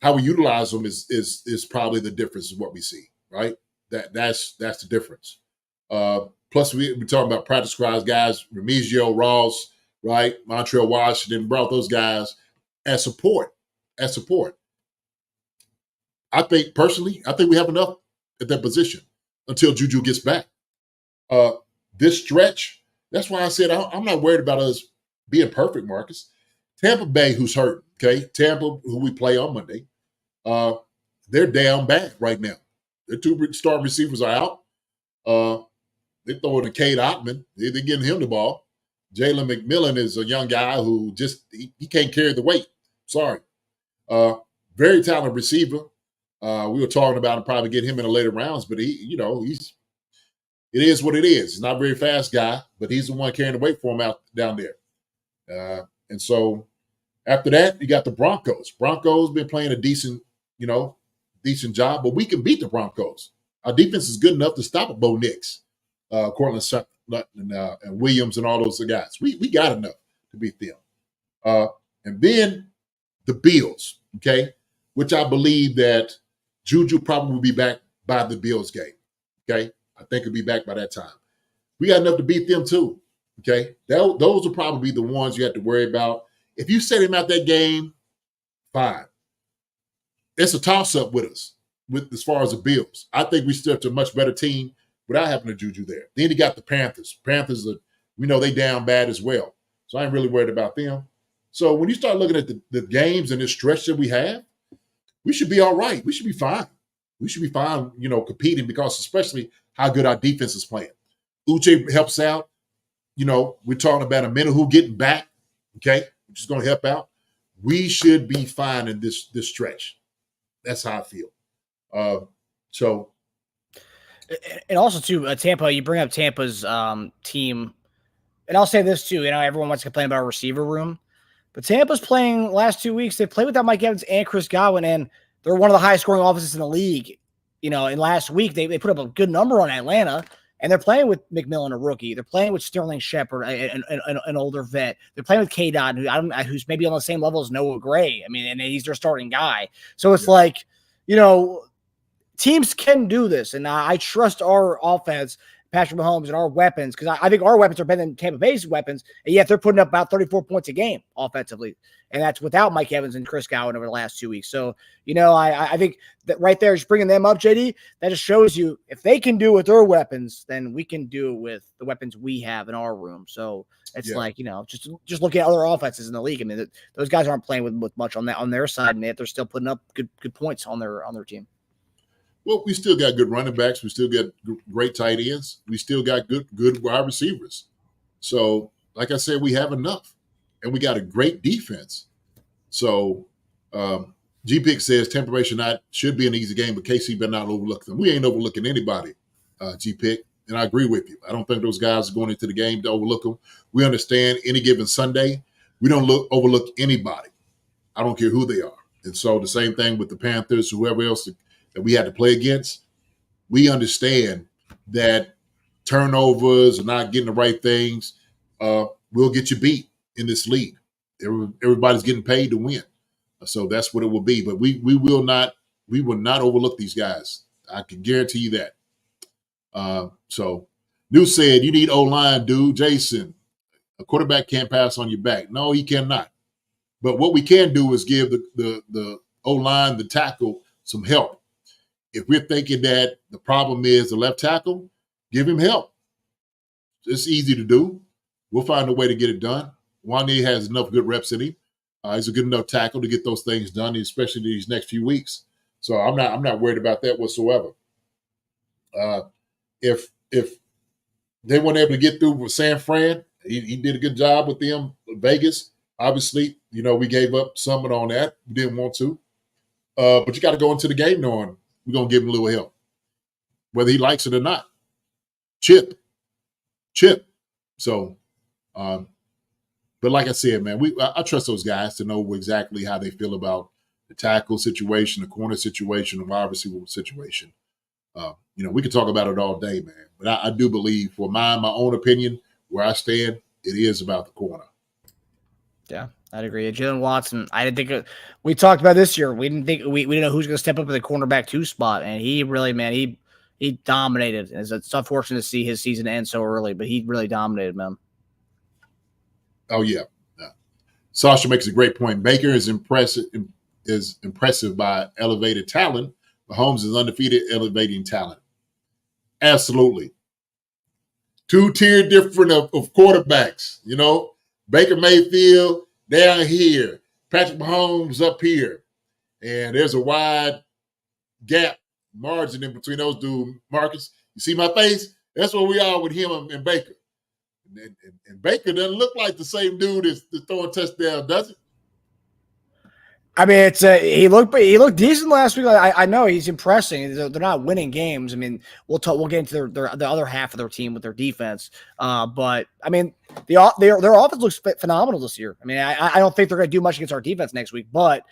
How we utilize them is probably the difference in what we see, right? That's the difference. Plus, we're talking about practice squads guys, Remigio, Ross, right? Montreal Washington brought those guys as support. I think personally, we have enough at that position until Juju gets back. This stretch, that's why I said I'm not worried about us being perfect, Marcus. Tampa Bay, who's hurt, okay? Tampa, who we play on Monday, they're down bad right now. Their 2 star receivers are out. They're throwing to Cade Ottman. They're getting him the ball. Jalen McMillan is a young guy who just he can't carry the weight. Sorry. Very talented receiver. We were talking about him probably getting him in the later rounds, but it is what it is. He's not a very fast guy, but he's the one carrying the weight for him out down there. And so after that, you got the Broncos. Broncos been playing a decent job, but we can beat the Broncos. Our defense is good enough to stop a Bo Nix, Cortland Sutton, and Williams and all those guys. We got enough to beat them. And then the Bills, okay, which I believe that Juju probably will be back by the Bills game, okay? I think he'll be back by that time. We got enough to beat them too, okay? Those will probably be the ones you have to worry about. If you set him out that game, fine. It's a toss-up with us, as far as the Bills. I think we still have a much better team without having a Juju there. Then you got the Panthers. Panthers, we know they down bad as well. So I ain't really worried about them. So when you start looking at the games and this stretch that we have, we should be all right. We should be fine. We should be fine, competing because especially how good our defense is playing. Uche helps out. We're talking about a Menahu getting back, okay, which is going to help out. We should be fine in this stretch. That's how I feel. And also, too, Tampa, you bring up Tampa's team. And I'll say this, too. Everyone wants to complain about our receiver room. But Tampa's playing last 2 weeks. They played without Mike Evans and Chris Godwin, and they're one of the highest scoring offenses in the league. And last week, they put up a good number on Atlanta, and they're playing with McMillan, a rookie. They're playing with Sterling Shepard, an older vet. They're playing with K-Dot, who's maybe on the same level as Noah Gray. I mean, and he's their starting guy. So it's like, teams can do this, and I trust our offense. Patrick Mahomes and our weapons, because I think our weapons are better than Tampa Bay's weapons, and yet they're putting up about 34 points a game offensively, and that's without Mike Evans and Chris Godwin over the last 2 weeks. So, I think that right there, just bringing them up, JD, that just shows you if they can do it with their weapons, then we can do it with the weapons we have in our room. So it's just look at other offenses in the league. I mean, those guys aren't playing with much on their side, and yet they're still putting up good points on their team. Well, we still got good running backs. We still got great tight ends. We still got good wide receivers. So, like I said, we have enough, and we got a great defense. So, G-Pick says Tampa Bay should be an easy game, but KC better not overlook them. We ain't overlooking anybody, G-Pick, and I agree with you. I don't think those guys are going into the game to overlook them. We understand any given Sunday, we don't overlook anybody. I don't care who they are. And so the same thing with the Panthers, whoever else that we had to play against. We understand that turnovers and not getting the right things will get you beat in this league. Everybody's getting paid to win. So that's what it will be. But we will not overlook these guys. I can guarantee you that. So New said, you need O-line, dude. Jason, a quarterback can't pass on your back. No, he cannot. But what we can do is give the O-line, the tackle, some help. If we're thinking that the problem is the left tackle, give him help. It's easy to do. We'll find a way to get it done. Wanye has enough good reps in him. He's a good enough tackle to get those things done, especially these next few weeks. So I'm not worried about that whatsoever. If they weren't able to get through with San Fran, he did a good job with them. Vegas, obviously, we gave up something on that. We didn't want to. But you got to go into the game knowing we're going to give him a little help, whether he likes it or not. Chip. So, but like I said, man, I trust those guys to know exactly how they feel about the tackle situation, the corner situation, the wide receiver situation. We could talk about it all day, man. But I do believe, for my own opinion, where I stand, it is about the corner. Yeah, I'd agree. Jalen Watson, I didn't think we talked about this year. We didn't know who's going to step up in the cornerback 2 spot, and he really, man, he dominated. It's unfortunate to see his season end so early, but he really dominated, man. Oh yeah. Sasha makes a great point. Baker is impressive by elevated talent. Mahomes is undefeated, elevating talent. Absolutely. 2-tier different of quarterbacks. Baker Mayfield down here, Patrick Mahomes up here, and there's a wide gap margin in between those dudes. Marcus, you see my face? That's where we are with him and Baker. And Baker doesn't look like the same dude that's throwing touchdowns, does it? I mean, he looked decent last week. I know he's impressing. They're not winning games. I mean, we'll get into the other half of their team with their defense. But I mean, their offense looks phenomenal this year. I mean, I don't think they're going to do much against our defense next week. But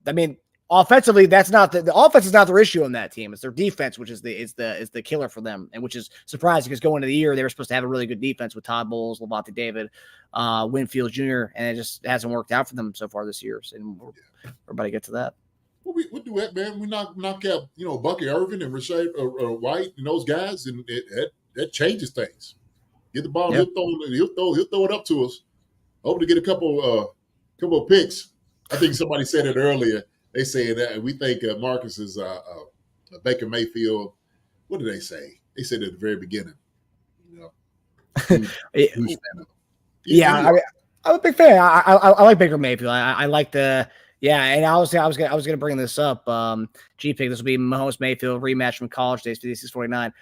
I mean, offensively, that's not the offense is not their issue on that team. It's their defense, which is the killer for them, and which is surprising because going into the year they were supposed to have a really good defense with Todd Bowles, Levante David, Winfield Jr., and it just hasn't worked out for them so far this year. So we're about to get to that. Well, we do that, man. We knock out Bucky Irvin and Rashad White and those guys, and that changes things. Get the ball, yep. he'll throw it up to us. Hope to get a couple of picks. I think somebody said it earlier. They say that we think Marcus is Baker Mayfield. What did they say? They said at the very beginning. Yeah, I'm a big fan. I like Baker Mayfield. I like the and I was gonna bring this up. G-Pick, this will be Mahomes Mayfield rematch from college days, 56-49.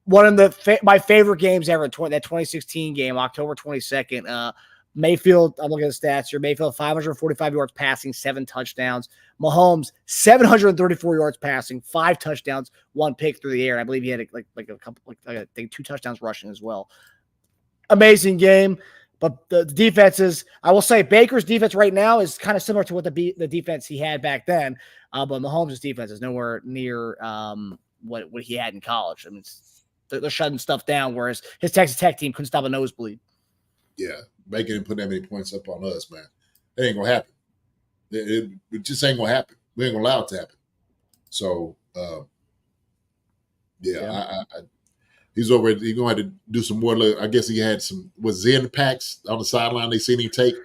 One of my favorite games ever. That 2016 game, October 22nd. Mayfield, I'm looking at the stats here. Mayfield, 545 yards passing, 7 touchdowns. Mahomes, 734 yards passing, 5 touchdowns, 1 pick through the air. I believe he had a couple, I think 2 touchdowns rushing as well. Amazing game. But the defenses, I will say Baker's defense right now is kind of similar to what the defense he had back then. But Mahomes' defense is nowhere near what he had in college. I mean, they're shutting stuff down, whereas his Texas Tech team couldn't stop a nosebleed. Yeah, Baker didn't put that many points up on us, man. It ain't going to happen. It just ain't going to happen. We ain't going to allow it to happen. So, He's over. He's going to have to do some more. I guess he had some Zen packs on the sideline. They seen him take.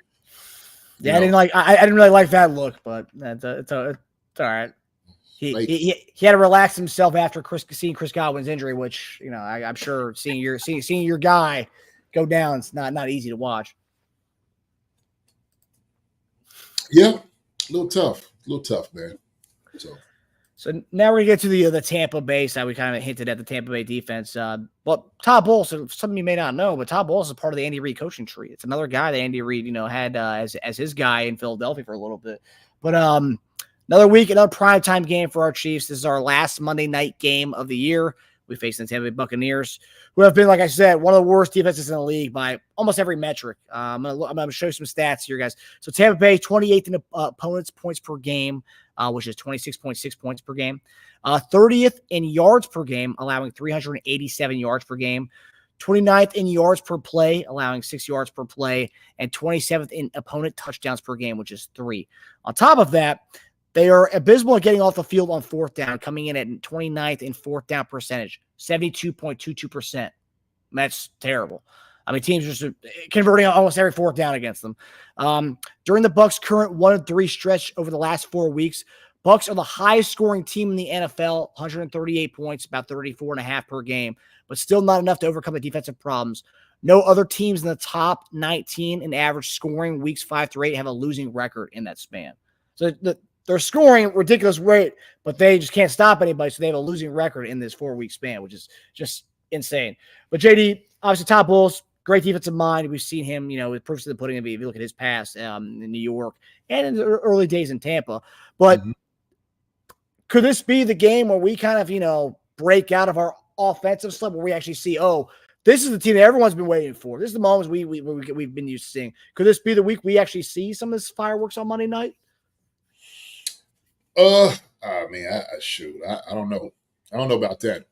Yeah, I didn't really like that look, but it's all right. He had to relax himself after seeing Chris Godwin's injury, which I'm sure seeing your guy go down is not easy to watch. Yeah, a little tough, man. So now we're gonna get to the Tampa Bay side. We kind of hinted at the Tampa Bay defense. But Todd Bowles, some of you may not know, but Todd Bowles is part of the Andy Reid coaching tree. It's another guy that Andy Reid, had as his guy in Philadelphia for a little bit. But another week, another primetime game for our Chiefs. This is our last Monday night game of the year. We face the Tampa Bay Buccaneers, who have been, like I said, one of the worst defenses in the league by almost every metric. I'm gonna show you some stats here, guys. So Tampa Bay, 28th in opponents' points per game, which is 26.6 points per game. 30th in yards per game, allowing 387 yards per game. 29th in yards per play, allowing 6 yards per play. And 27th in opponent touchdowns per game, which is 3. On top of that, they are abysmal at getting off the field on fourth down, coming in at 29th in fourth down percentage, 72.22%. That's terrible. I mean, teams are just converting almost every fourth down against them. During the Bucs' current 1-3 stretch over the last 4 weeks, Bucs are the highest scoring team in the NFL, 138 points, about 34.5 per game, but still not enough to overcome the defensive problems. No other teams in the top 19 in average scoring weeks 5 through 8 have a losing record in that span. So they're scoring at a ridiculous rate, but they just can't stop anybody, so they have a losing record in this 4-week span, which is just insane. But JD, obviously, Todd Bowles, great defensive mind. We've seen him, with proofs of the pudding. If you look at his past in New York and in the early days in Tampa. But could this be the game where we kind of, break out of our offensive slump, where we actually see, this is the team that everyone's been waiting for. This is the moments we've been used to seeing. Could this be the week we actually see some of this fireworks on Monday night? Shoot, I don't know. I don't know about that.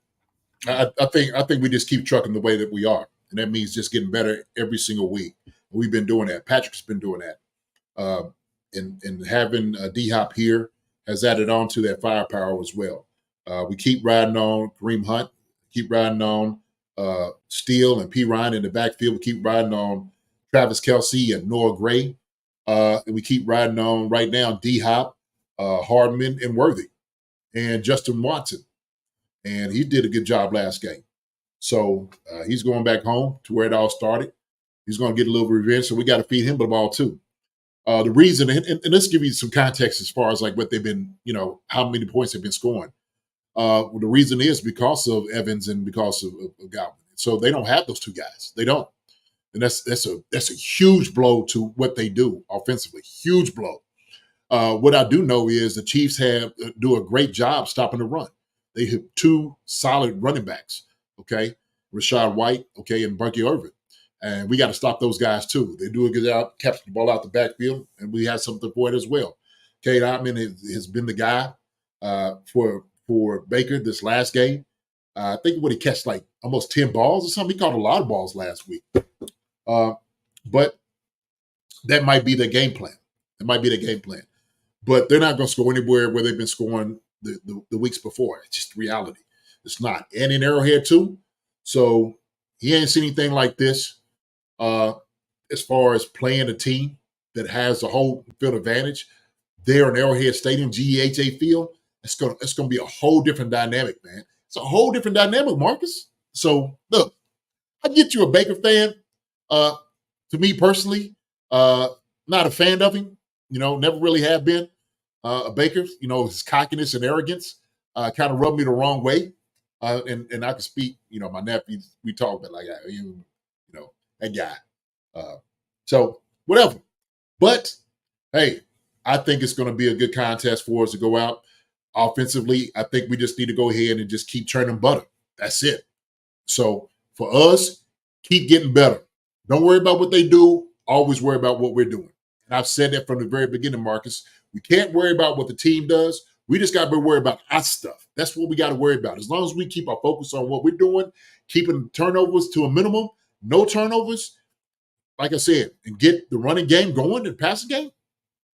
I think we just keep trucking the way that we are, and that means just getting better every single week. We've been doing that. Patrick's been doing that, and having D-Hop here has added on to that firepower as well. We keep riding on Kareem Hunt, keep riding on Steele and P. Ryan in the backfield. We keep riding on Travis Kelce and Noah Gray, and we keep riding on right now D-Hop, Hardman, and Worthy, and Justin Watson. And he did a good job last game. So he's going back home to where it all started. He's going to get a little revenge, so we got to feed him the ball too. The reason, and let's give you some context as far as like what they've been, how many points they've been scoring. The reason is because of Evans and because of Godwin. So they don't have those two guys. They don't. And that's a huge blow to what they do offensively. Huge blow. What I do know is the Chiefs do a great job stopping the run. They have 2 solid running backs, okay? Rashad White, okay, and Bucky Irvin. And we got to stop those guys too. They do a good job capturing the ball out the backfield, and we have something for it as well. Cade Otman has been the guy for Baker this last game. I think he catch like almost 10 balls or something. He caught a lot of balls last week. But that might be the game plan. But they're not going to score anywhere where they've been scoring the weeks before. It's just reality. It's not. And in Arrowhead too. So he ain't seen anything like this as far as playing a team that has a whole field advantage. There in Arrowhead Stadium, GEHA field, it's gonna be a whole different dynamic, man. It's a whole different dynamic, Marcus. So look, I get you a Baker fan. To me personally, not a fan of him. Never really have been. A Baker, his cockiness and arrogance kind of rubbed me the wrong way. And I can speak, my nephew, we talk about like, that guy. So whatever. But hey, I think it's going to be a good contest for us to go out offensively. I think we just need to go ahead and just keep churning butter. That's it. So for us, keep getting better. Don't worry about what they do. Always worry about what we're doing. And I've said that from the very beginning, Marcus. We can't worry about what the team does. We just got to be worried about our stuff. That's what we got to worry about. As long as we keep our focus on what we're doing, keeping turnovers to a minimum, no turnovers, like I said, and get the running game going and passing game,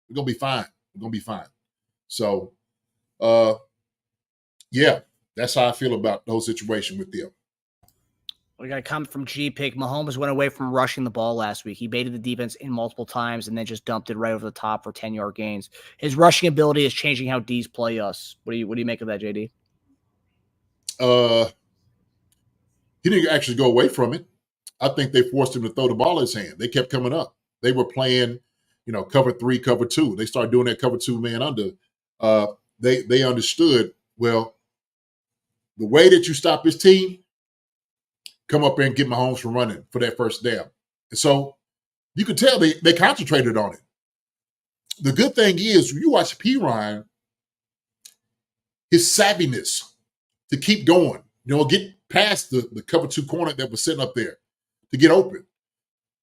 we're going to be fine. So, yeah, that's how I feel about the whole situation with them. We got a comment from G-Pick. Mahomes went away from rushing the ball last week. He baited the defense in multiple times and then just dumped it right over the top for 10-yard gains. His rushing ability is changing how D's play us. What do you make of that, JD? He didn't actually go away from it. I think they forced him to throw the ball in his hand. They kept coming up. They were playing, cover 3, cover 2. They started doing that cover 2 man under. They understood, well, the way that you stop this team, come up there and get Mahomes from running for that first down. And so you could tell they concentrated on it. The good thing is, you watch P. Ryan, his savviness to keep going, get past the cover 2 corner that was sitting up there to get open.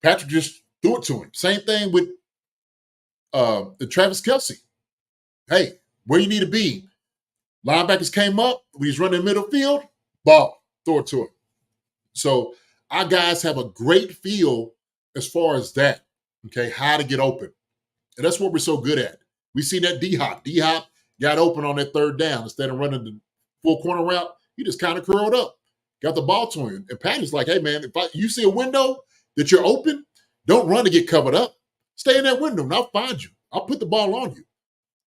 Patrick just threw it to him. Same thing with the Travis Kelce. Hey, where you need to be. Linebackers came up, when he's running middle field, ball, throw it to him. So our guys have a great feel as far as that, okay, how to get open. And that's what we're so good at. We see that D-Hop. D-Hop got open on that third down. Instead of running the full corner route, he just kind of curled up, got the ball to him. And Patty's like, hey, man, if you see a window that you're open, don't run to get covered up. Stay in that window, and I'll find you. I'll put the ball on you.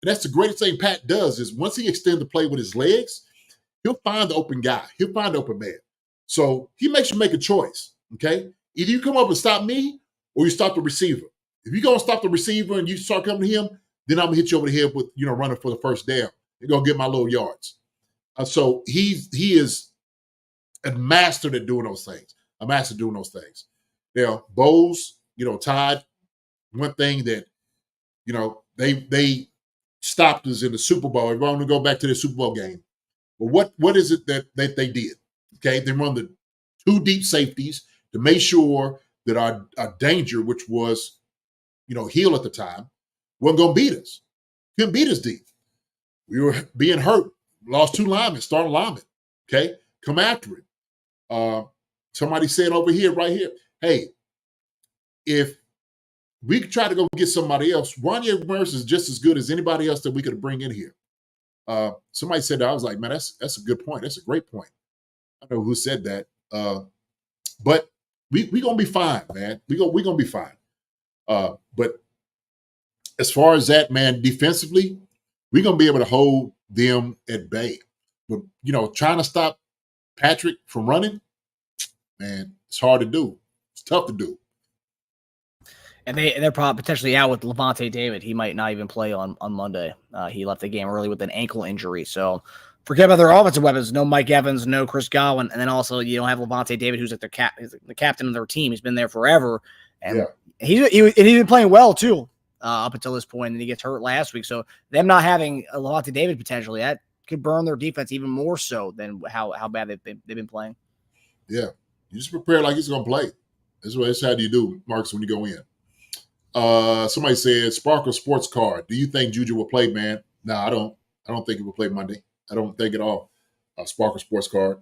And that's the greatest thing Pat does is once he extends the play with his legs, he'll find the open guy. He'll find the open man. So he makes you make a choice, okay? Either you come up and stop me or you stop the receiver. If you're going to stop the receiver and you start coming to him, then I'm going to hit you over the head with, running for the first down. You're going to get my little yards. So he is a master at doing those things, Now, Bowles, Todd, one thing that, they stopped us in the Super Bowl. If I want to go back to the Super Bowl game. But what is it that they did? Okay, they run the 2 deep safeties to make sure that our danger, which was, Hill at the time, wasn't going to beat us. Couldn't beat us deep. We were being hurt. Lost 2 linemen, starting linemen. Okay, come after it. Somebody said over here, right here, hey, if we could try to go get somebody else, Ronnie Morris is just as good as anybody else that we could bring in here. Somebody said that. I was like, man, that's a good point. That's a great point. I don't know who said that. But we going to be fine, man. we going to be fine. But as far as that, man, defensively, we're going to be able to hold them at bay. But, trying to stop Patrick from running, man, it's hard to do. It's tough to do. And they're probably potentially out with Levante David. He might not even play on Monday. He left the game early with an ankle injury. So forget about their offensive weapons. No Mike Evans, no Chris Godwin. And then also you don't have Levante David, who's like the captain of their team. He's been there forever. And he's been playing well, too, up until this point. And he gets hurt last week. So them not having a Levante David potentially, that could burn their defense even more so than how bad they've been playing. Yeah. You just prepare like he's going to play. That's how you do, Marcus, when you go in. Somebody said Sparkle Sports Card. Do you think Juju will play, man? No, I don't think he will play Monday. I don't think at all. Sparkle Sports Card.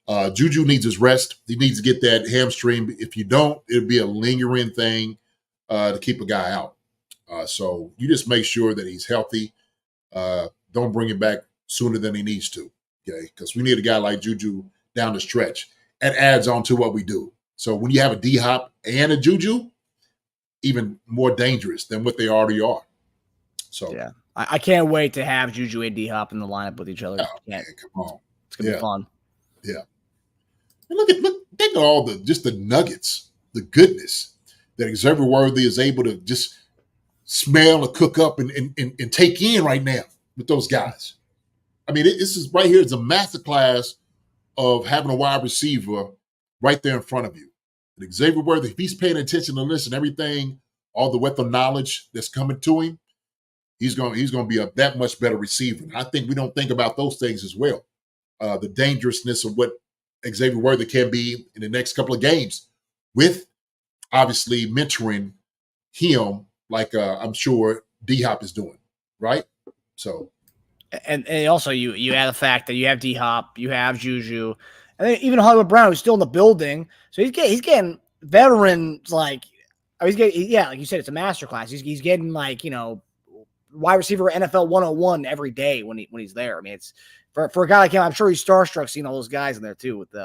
Juju needs his rest. He needs to get that hamstring. If you don't, it'll be a lingering thing to keep a guy out. So you just make sure that he's healthy. Don't bring him back sooner than he needs to. Okay, because we need a guy like Juju down the stretch. And adds on to what we do. So when you have a D-Hop and a Juju, even more dangerous than what they already are. So yeah, I can't wait to have Juju and D-Hop in the lineup with each other. Oh, man, come on, it's gonna be fun. Yeah, and think of all the nuggets, the goodness that Xavier Worthy is able to just smell and cook up and take in right now with those guys. I mean, this is right here. It's a masterclass of having a wide receiver right there in front of you. And Xavier Worthy, if he's paying attention to listen, everything, all the weapon knowledge that's coming to him, he's going to be that much better receiver. And I think we don't think about those things as well. The dangerousness of what Xavier Worthy can be in the next couple of games with obviously mentoring him like I'm sure D-Hop is doing, right? So. And also you add the fact that you have D-Hop, you have Juju, and then even Hollywood Brown, who's still in the building. So he's getting veterans like like you said, it's a masterclass. He's getting wide receiver NFL 101 every day when he's there. I mean, it's for a guy like him, I'm sure he's starstruck seeing all those guys in there too with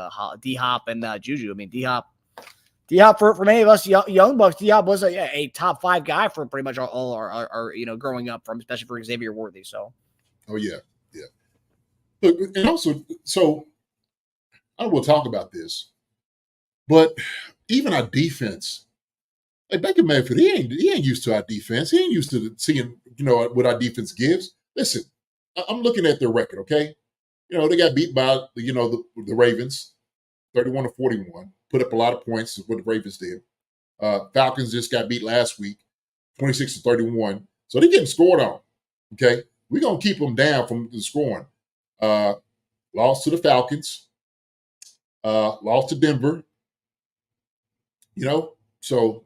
D Hop and Juju. I mean, D Hop for many of us young bucks, D Hop was a top 5 guy for pretty much all our growing up from, especially for Xavier Worthy. So, oh yeah. Look, and also, so I will talk about this, but even our defense, like Baker Mayfield, he ain't used to our defense. He ain't used to seeing what our defense gives. Listen, I'm looking at their record. Okay, they got beat by the Ravens, 31-41. Put up a lot of points is what the Ravens did. Falcons just got beat last week, 26-31. So they're getting scored on. Okay, we're gonna keep them down from the scoring. Lost to the Falcons, lost to Denver. So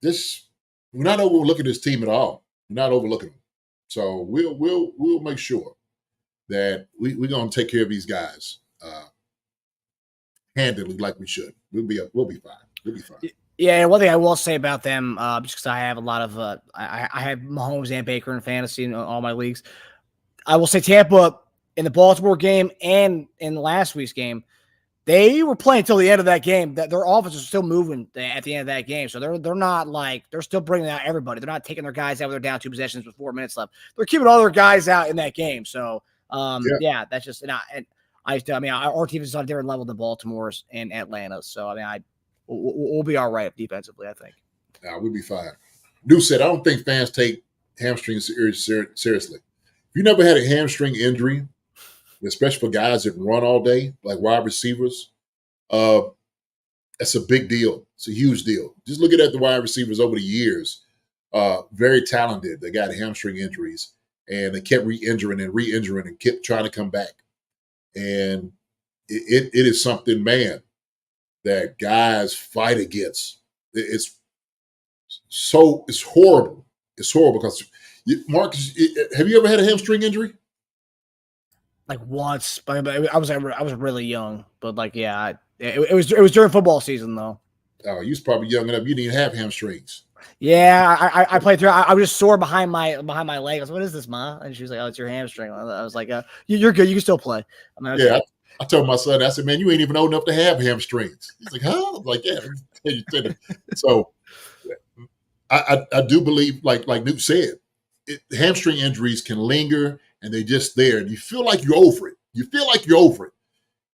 we're not overlooking this team at all. We're not overlooking them. So we'll make sure that we're gonna take care of these guys handily like we should. We'll be fine. We'll be fine. Yeah, and one thing I will say about them, just because I have a lot of I have Mahomes and Baker in fantasy in all my leagues. I will say Tampa in the Baltimore game and in last week's game, they were playing until the end of that game. That their offense was still moving at the end of that game. So they're not like they're still bringing out everybody. They're not taking their guys out when they're down 2 possessions with 4 minutes left. They're keeping all their guys out in that game. So yeah, that's just our team is on a different level than Baltimore's and Atlanta's. So we'll be all right defensively, I think. We'll be fine. New said, I don't think fans take hamstrings seriously. If you never had a hamstring injury, especially for guys that run all day, like wide receivers, that's a big deal. It's a huge deal. Just looking at the wide receivers over the years, very talented. They got hamstring injuries, and they kept re-injuring and kept trying to come back. And it is something, man, that guys fight against. It's horrible. It's horrible because, Marcus, have you ever had a hamstring injury? Like once, but I was really young. But it was during football season though. Oh, you was probably young enough. You didn't even have hamstrings. Yeah, I played through. I was just sore behind my leg. I was like, "What is this, Ma?" And she was like, "Oh, it's your hamstring." I was like, "You're good. You can still play." Okay. Yeah, I told my son. I said, "Man, you ain't even old enough to have hamstrings." He's like, "Huh?" I'm like, "Yeah." So, I do believe, like Newt said, hamstring injuries can linger, and they're just there, and you feel like you're over it.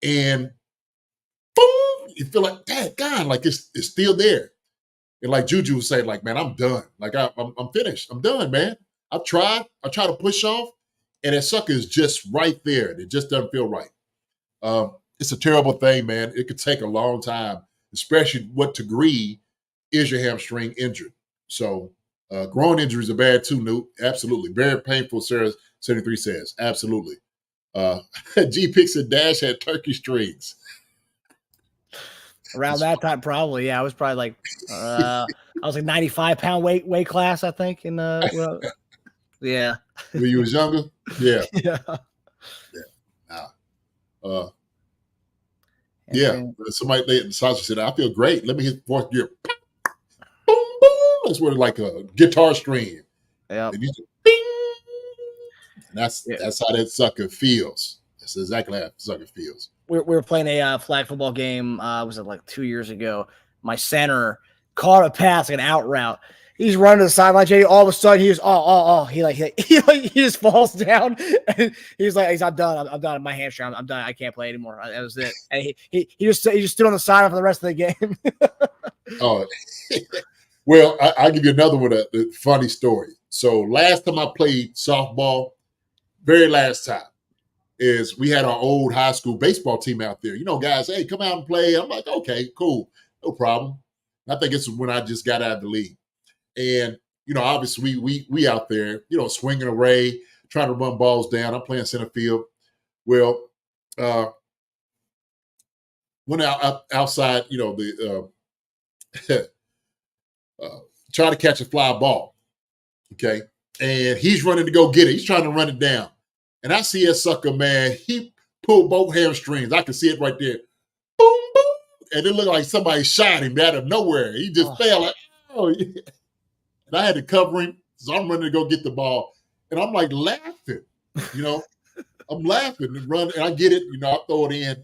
And boom, you feel like, God, like it's still there. And like Juju was saying, like, man, I'm done. Like I'm finished. I'm done, man. I try to push off, and that sucker is just right there. It just doesn't feel right. It's a terrible thing, man. It could take a long time, especially what degree is your hamstring injured. So groin injuries are bad too, Newt. Absolutely. Very painful, Sarah 73 says. Absolutely. G Pix and Dash had turkey strings. Around that time, probably. Yeah, I was probably like, I was like 95-pound weight class, I think. In yeah. When you was younger, yeah. Yeah. Somebody Sasha said, "I feel great. Let me hit fourth gear." Boom, boom. That's where like a guitar string. Yeah. That's how that sucker feels. That's exactly how that sucker feels. We were playing a flag football game. Was it like 2 years ago? My center caught a pass, like an out route. He's running to the sideline. Jay, all of a sudden, he was he just falls down. And he's like, I'm done. I'm done. My hamstring. I'm done. I can't play anymore. That was it. And he just stood on the sideline for the rest of the game. Oh, well, I'll give you another one. A funny story. So last time I played softball, very last time, is we had our old high school baseball team out there. Guys, hey, come out and play. I'm like, okay, cool, no problem. I think it's when I just got out of the league. And, obviously we out there, swinging array, trying to run balls down. I'm playing center field. Well, went outside, trying to catch a fly ball. Okay. And he's running to go get it. He's trying to run it down. And I see that sucker, man. He pulled both hamstrings. I can see it right there. Boom, boom. And it looked like somebody shot him out of nowhere. He just fell like, oh, yeah. And I had to cover him. So I'm running to go get the ball. And I'm like laughing, I'm laughing and run, and I get it. I throw it in,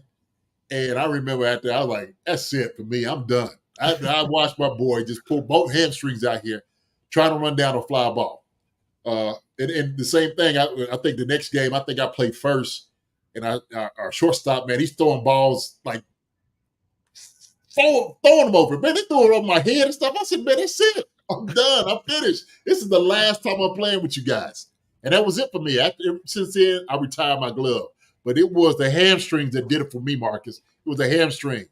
and I remember after I was like, "That's it for me. I'm done." I watched my boy just pull both hamstrings out here, trying to run down a fly ball. And the same thing. I think the next game, I think I played first, and our shortstop, man, he's throwing balls like throwing them over. Man, they threw it over my head and stuff. I said, "Man, that's it. I'm done. I'm finished. This is the last time I'm playing with you guys." And that was it for me. Since then, I retired my glove. But it was the hamstrings that did it for me, Marcus. It was a hamstring.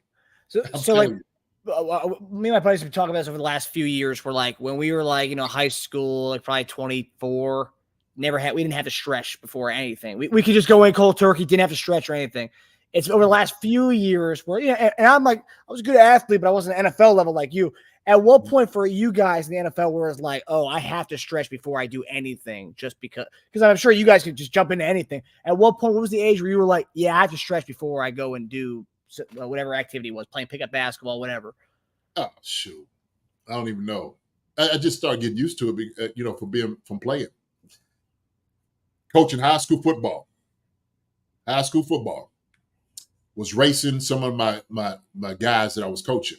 So like, me and my buddies have been talking about this over the last few years. Where like when we were like high school, like probably 24, we didn't have to stretch before anything. We could just go in cold turkey, didn't have to stretch or anything. It's over the last few years where and I'm like, I was a good athlete, but I wasn't NFL level like you. At what point for you guys in the NFL where it's like, oh, I have to stretch before I do anything, just because I'm sure you guys could just jump into anything. At what point, what was the age where you were like, yeah, I have to stretch before I go and do whatever activity it was, playing pickup basketball, whatever? Oh, shoot. I don't even know. I just started getting used to it, from playing. Coaching high school football. Was racing some of my guys that I was coaching.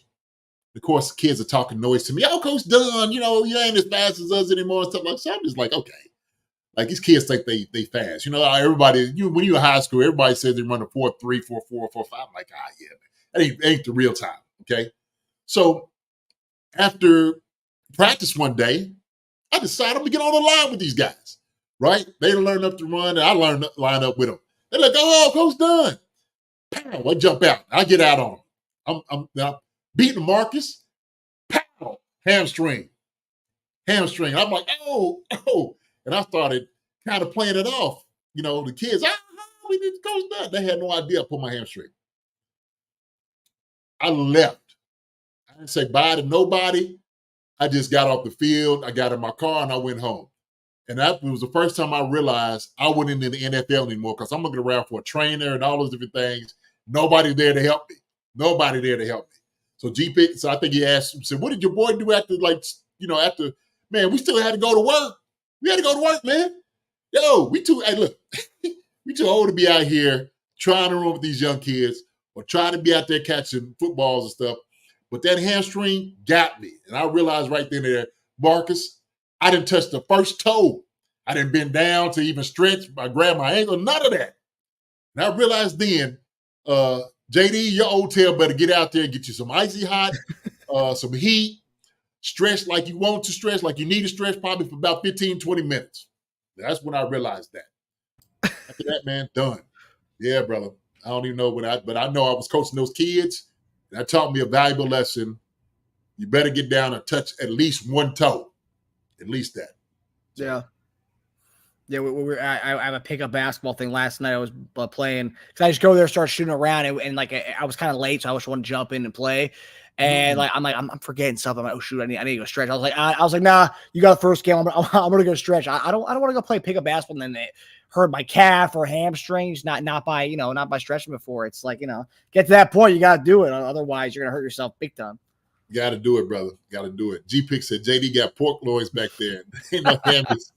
Of course, kids are talking noise to me. "Oh, Coach Dunn, you ain't as fast as us anymore," and stuff like that. So I'm just like, okay. Like these kids think they fast. Everybody, when you're in high school, everybody says they run a 4.3, 4.4, 4.5. I'm like, yeah, that ain't the real time. Okay. So after practice one day, I decided I'm gonna get on the line with these guys. Right? They learn up to run, and I learned to line up with them. They're like, "Oh, Coach Dunn." Pow, I jump out. I get out on them. I'm beating Marcus. Pow, hamstring. I'm like, oh. And I started kind of playing it off. The kids, we need to Coach Dunn. They had no idea I pulled my hamstring. I left. I didn't say bye to nobody. I just got off the field. I got in my car and I went home. And that was the first time I realized I wasn't in the NFL anymore, because I'm looking around for a trainer and all those different things. Nobody there to help me. So I think he asked him, said, "What did your boy do after, man, we still had to go to work. We had to go to work, man. Yo, we too old to be out here trying to run with these young kids or trying to be out there catching footballs and stuff." But that hamstring got me. And I realized right then and there, Marcus, I didn't touch the first toe. I didn't bend down to even stretch. I grabbed my ankle, none of that. And I realized then, JD, your old tail better get out there and get you some icy hot, some heat, stretch like you want to stretch, like you need to stretch, probably for about 15, 20 minutes. That's when I realized that. After that, man, done. Yeah, brother. I don't even know but I know I was coaching those kids. And that taught me a valuable lesson. You better get down and touch at least one toe. At least that. Yeah. Yeah, I have a pickup basketball thing last night. I was playing because I just go there, start shooting around, and like I was kind of late, so I just want to jump in and play. And I'm forgetting stuff. I'm like, oh shoot, I need to go stretch. I was like, nah, you got the first game. I'm gonna go stretch. I don't want to go play pickup basketball and then hurt my calf or hamstrings. Not by stretching before. It's like get to that point, you gotta do it. Otherwise, you're gonna hurt yourself big time. You got to do it, brother. Got to do it. G-Pick said JD got pork loins back there. Ain't no hammies.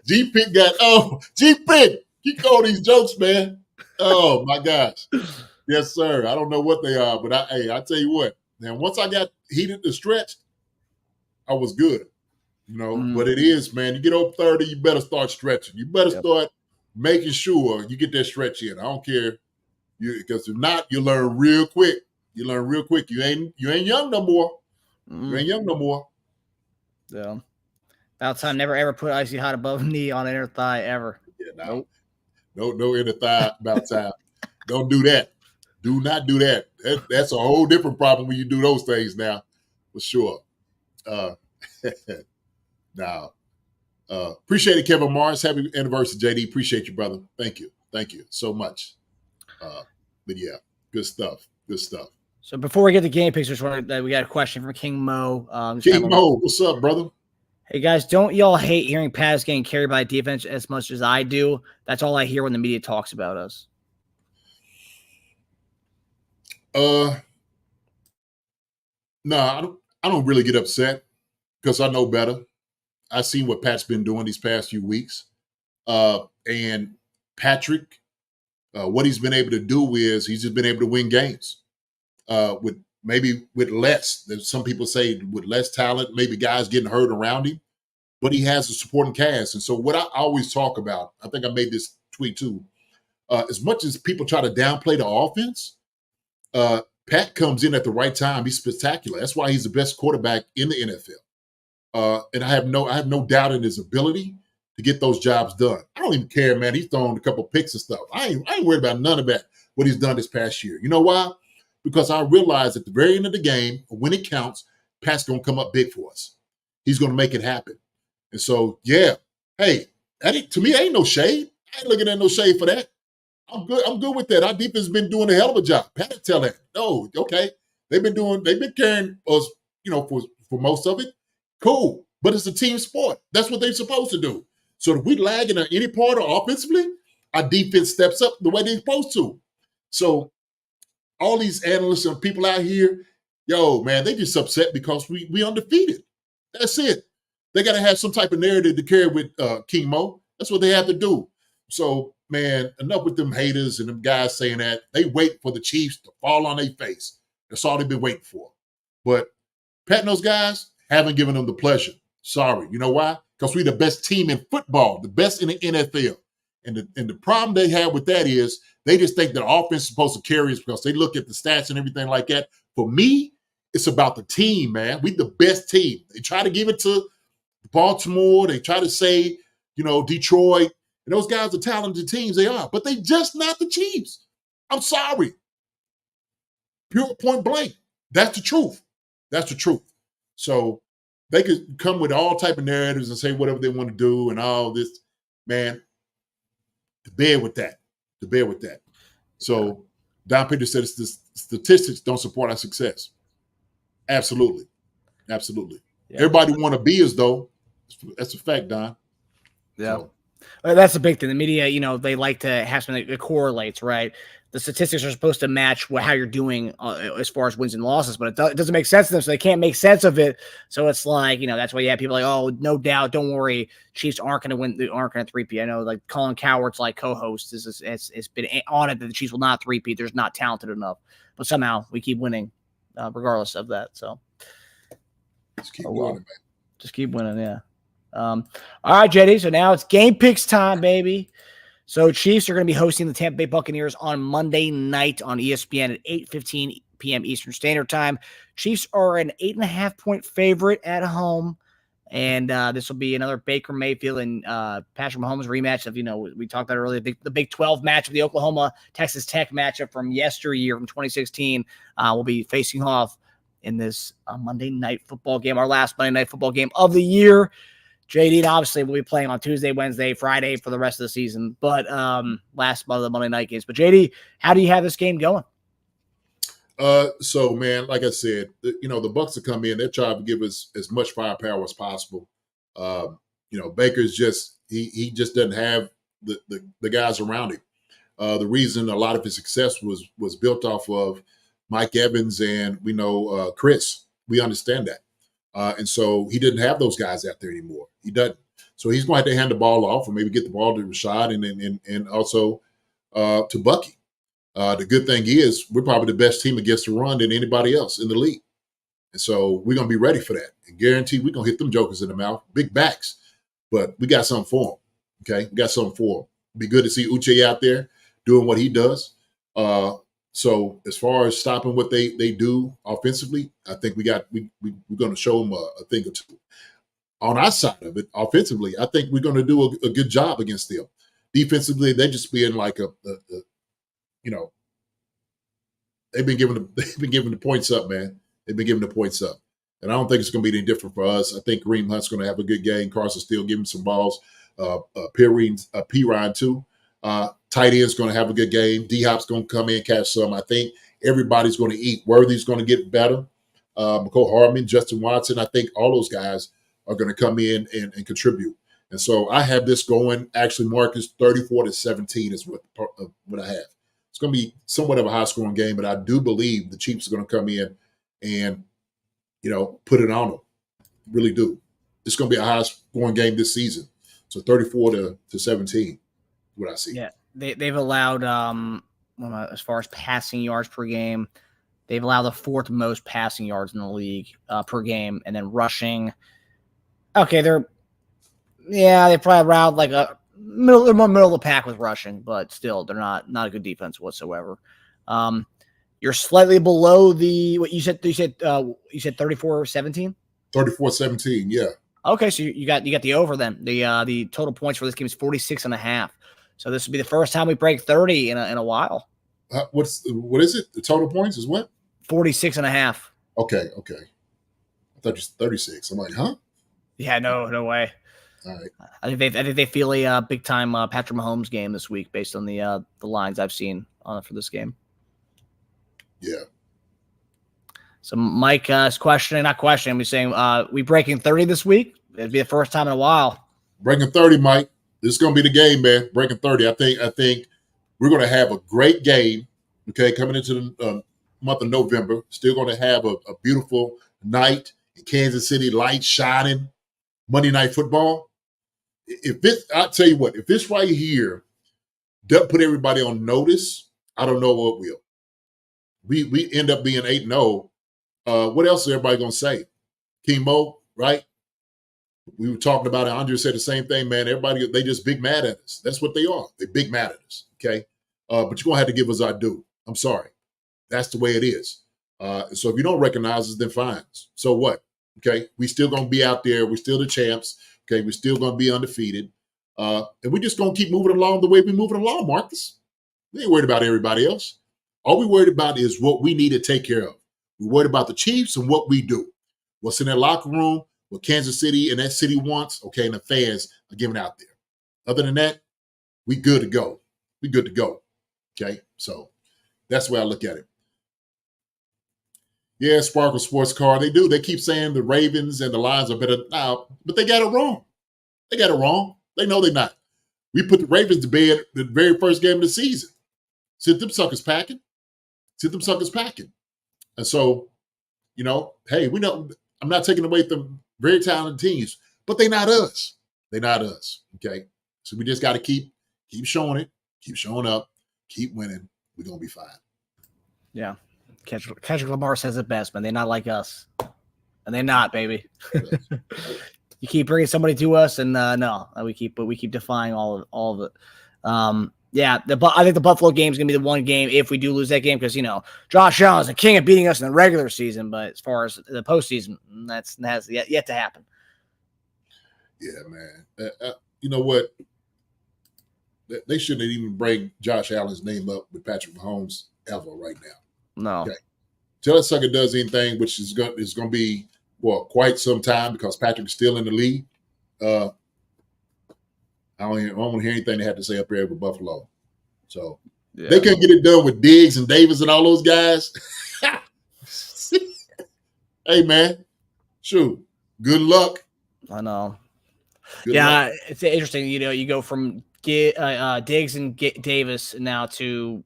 G-Pick G-Pick, you call these jokes, man. Oh my gosh. Yes, sir. I don't know what they are, but I tell you what. Now, once I got heated to stretch, I was good. But it is, man. You get over 30, you better start stretching. You better start making sure you get that stretch in. I don't care, because if not, you learn real quick. You ain't young no more. You ain't young no more. Yeah. About time. Never ever put icy hot above knee on inner thigh ever. Yeah, no. No inner thigh about time. Don't do that. Do not do that. That's a whole different problem when you do those things now, for sure. Now, appreciate it, Kevin Morris. Happy anniversary, JD. Appreciate you, brother. Thank you so much. But yeah, good stuff. So before we get to game picks, we got a question from King Mo. King Mo, what's up, brother? Hey guys, don't y'all hate hearing Paz getting carried by defense as much as I do? That's all I hear when the media talks about us. No, I don't really get upset because I know better. I see what Pat's been doing these past few weeks. And Patrick, what he's been able to do is he's just been able to win games with less. Some people say with less talent, maybe guys getting hurt around him, but he has a supporting cast. And so what I always talk about, I think I made this tweet too, as much as people try to downplay the offense, Pat comes in at the right time. He's spectacular. That's why he's the best quarterback in the NFL. And I have no doubt in his ability to get those jobs done. I don't even care, man. He's thrown a couple picks and stuff. I ain't worried about none of that, what he's done this past year. You know why? Because I realize at the very end of the game, when it counts, Pat's going to come up big for us. He's going to make it happen. And so, yeah, hey, to me, ain't no shade. I ain't looking at no shade for that. I'm good with that. Our defense has been doing a hell of a job. Pat will tell that. No, okay. They've been carrying us, for most of it. Cool. But it's a team sport. That's what they're supposed to do. So if we lag in any part or offensively, our defense steps up the way they're supposed to. So all these analysts and people out here, man, they just upset because we undefeated. That's it. They got to have some type of narrative to carry with King Mo. That's what they have to do. So, man, enough with them haters and them guys saying that. They wait for the Chiefs to fall on their face. That's all they've been waiting for. But Pat and those guys haven't given them the pleasure. Sorry. You know why? Because we're the best team in football, the best in the NFL. And the problem they have with that is they just think that offense is supposed to carry us because they look at the stats and everything like that. For me, it's about the team, man. We're the best team. They try to give it to Baltimore. They try to say, Detroit. And those guys are talented teams. They are. But they just not the Chiefs. I'm sorry. Pure point blank. That's the truth. That's the truth. So they could come with all type of narratives and say whatever they want to do and all this. Man, to bear with that. So Don Peter said the statistics don't support our success. Absolutely. Yeah. Everybody want to be us, though. That's a fact, Don. Yeah. So. That's the big thing. The media, they like to have something that correlates, right? The statistics are supposed to match how you're doing as far as wins and losses, but it doesn't make sense to them, so they can't make sense of it. So it's like, that's why you have people like, oh, no doubt, don't worry, Chiefs aren't going to win, they aren't going to three-peat. I know, like Colin Coward's like co-host, it's been on it that the Chiefs will not three-peat. There's not talented enough, but somehow we keep winning, regardless of that. So just keep winning, man. Just keep winning, yeah. All right, JD. So now it's game picks time, baby. So Chiefs are going to be hosting the Tampa Bay Buccaneers on Monday night on ESPN at 8:15 p.m. Eastern Standard Time. Chiefs are an 8.5-point favorite at home. And this will be another Baker Mayfield and Patrick Mahomes rematch of, we talked about earlier, the Big 12 match of the Oklahoma-Texas Tech matchup from yesteryear, from 2016. Will be facing off in this Monday night football game, our last Monday night football game of the year. JD obviously will be playing on Tuesday, Wednesday, Friday for the rest of the season, but last month of the Monday night games. But JD, how do you have this game going? So, man, like I said, the Bucs will come in. They're trying to give us as much firepower as possible. Baker's just he just doesn't have the guys around him. The reason a lot of his success was built off of Mike Evans and we know Chris. We understand that. And so he didn't have those guys out there anymore. He doesn't. So he's going to have to hand the ball off or maybe get the ball to Rashad and also to Bucky. The good thing is we're probably the best team against the run than anybody else in the league. And so we're going to be ready for that. And guarantee we're going to hit them jokers in the mouth, big backs. But we got something for them. Okay? We got something for them. Be good to see Uche out there doing what he does. So as far as stopping what they do offensively, I think we're going to show them a thing or two. On our side of it, offensively, I think we're going to do a good job against them. Defensively, they just being like they've been giving the points up, man. They've been giving the points up, and I don't think it's going to be any different for us. I think Kareem Hunt's going to have a good game. Carson Steele giving some balls. Pirine too. Tight end's going to have a good game. D-Hop's going to come in and catch some. I think everybody's going to eat. Worthy's going to get better. McCole Hardman, Justin Watson, I think all those guys are going to come in and contribute. And so I have this going, actually, Marcus, 34-17 is what I have. It's going to be somewhat of a high-scoring game, but I do believe the Chiefs are going to come in and, put it on them. Really do. It's going to be a high-scoring game this season. So 34-17, what I see. Yeah. they've allowed as far as passing yards per game, they've allowed the fourth most passing yards in the league per game, and then rushing. Okay, they probably around like a middle of the pack with rushing, but still they're not a good defense whatsoever. You're slightly below what you said. You said 34-17? 34-17, yeah. Okay, so you got the over then. The total points for this game is 46.5. So this would be the first time we break 30 in a while. What is it? The total points is what? 46.5. Okay. I thought you said 36. I'm like, huh? Yeah, no way. All right. I think they feel a big time Patrick Mahomes game this week based on the lines I've seen for this game. Yeah. So Mike is not questioning. We're saying we breaking 30 this week. It'd be the first time in a while. Breaking 30, Mike. This is going to be the game, man. Breaking 30. I think we're going to have a great game. Okay, coming into the month of November, still going to have a beautiful night in Kansas City, lights shining, Monday Night Football. I'll tell you what, if this right here doesn't put everybody on notice, I don't know what will. We end up being 8-0. What else is everybody going to say? Chemo, right? We were talking about it. Andre said the same thing, man. Everybody, they just big mad at us. That's what they are. They big mad at us, okay? But you're going to have to give us our due. I'm sorry. That's the way it is. So if you don't recognize us, then fine. So what? Okay? We still going to be out there. We're still the champs. Okay? We're still going to be undefeated. And we're just going to keep moving along the way we're moving along, Marcus. We ain't worried about everybody else. All we're worried about is what we need to take care of. We're worried about the Chiefs and what we do. What's in their locker room, what Kansas City and that city wants, okay, and the fans are giving out there. Other than that, we good to go. We good to go, okay? So that's the way I look at it. Yeah, Sparkle Sports Car, they do. They keep saying the Ravens and the Lions are better now, but they got it wrong. They got it wrong. They know they're not. We put the Ravens to bed the very first game of the season. Sit them suckers packing. And so, hey, we know I'm not taking away from very talented teams, but they're not us. They're not us, okay? So we just got to keep showing it, keep showing up, keep winning. We're going to be fine. Yeah. Kendrick Lamar says it best, man. They're not like us. And they're not, baby. You keep bringing somebody to us, and no, we keep defying all of it. I think the Buffalo game is going to be the one game if we do lose that game because, Josh Allen is the king of beating us in the regular season, but as far as the postseason, that's yet to happen. Yeah, man. You know what? They shouldn't even bring Josh Allen's name up with Patrick Mahomes ever right now. No. Okay. Till that sucker does anything, which is going to be for quite some time because Patrick is still in the league. I don't want to hear anything they have to say up here with Buffalo. So They couldn't get it done with Diggs and Davis and all those guys. Hey, man. Shoot. Good luck. I know. Good luck. It's interesting. You go from Diggs and Davis now to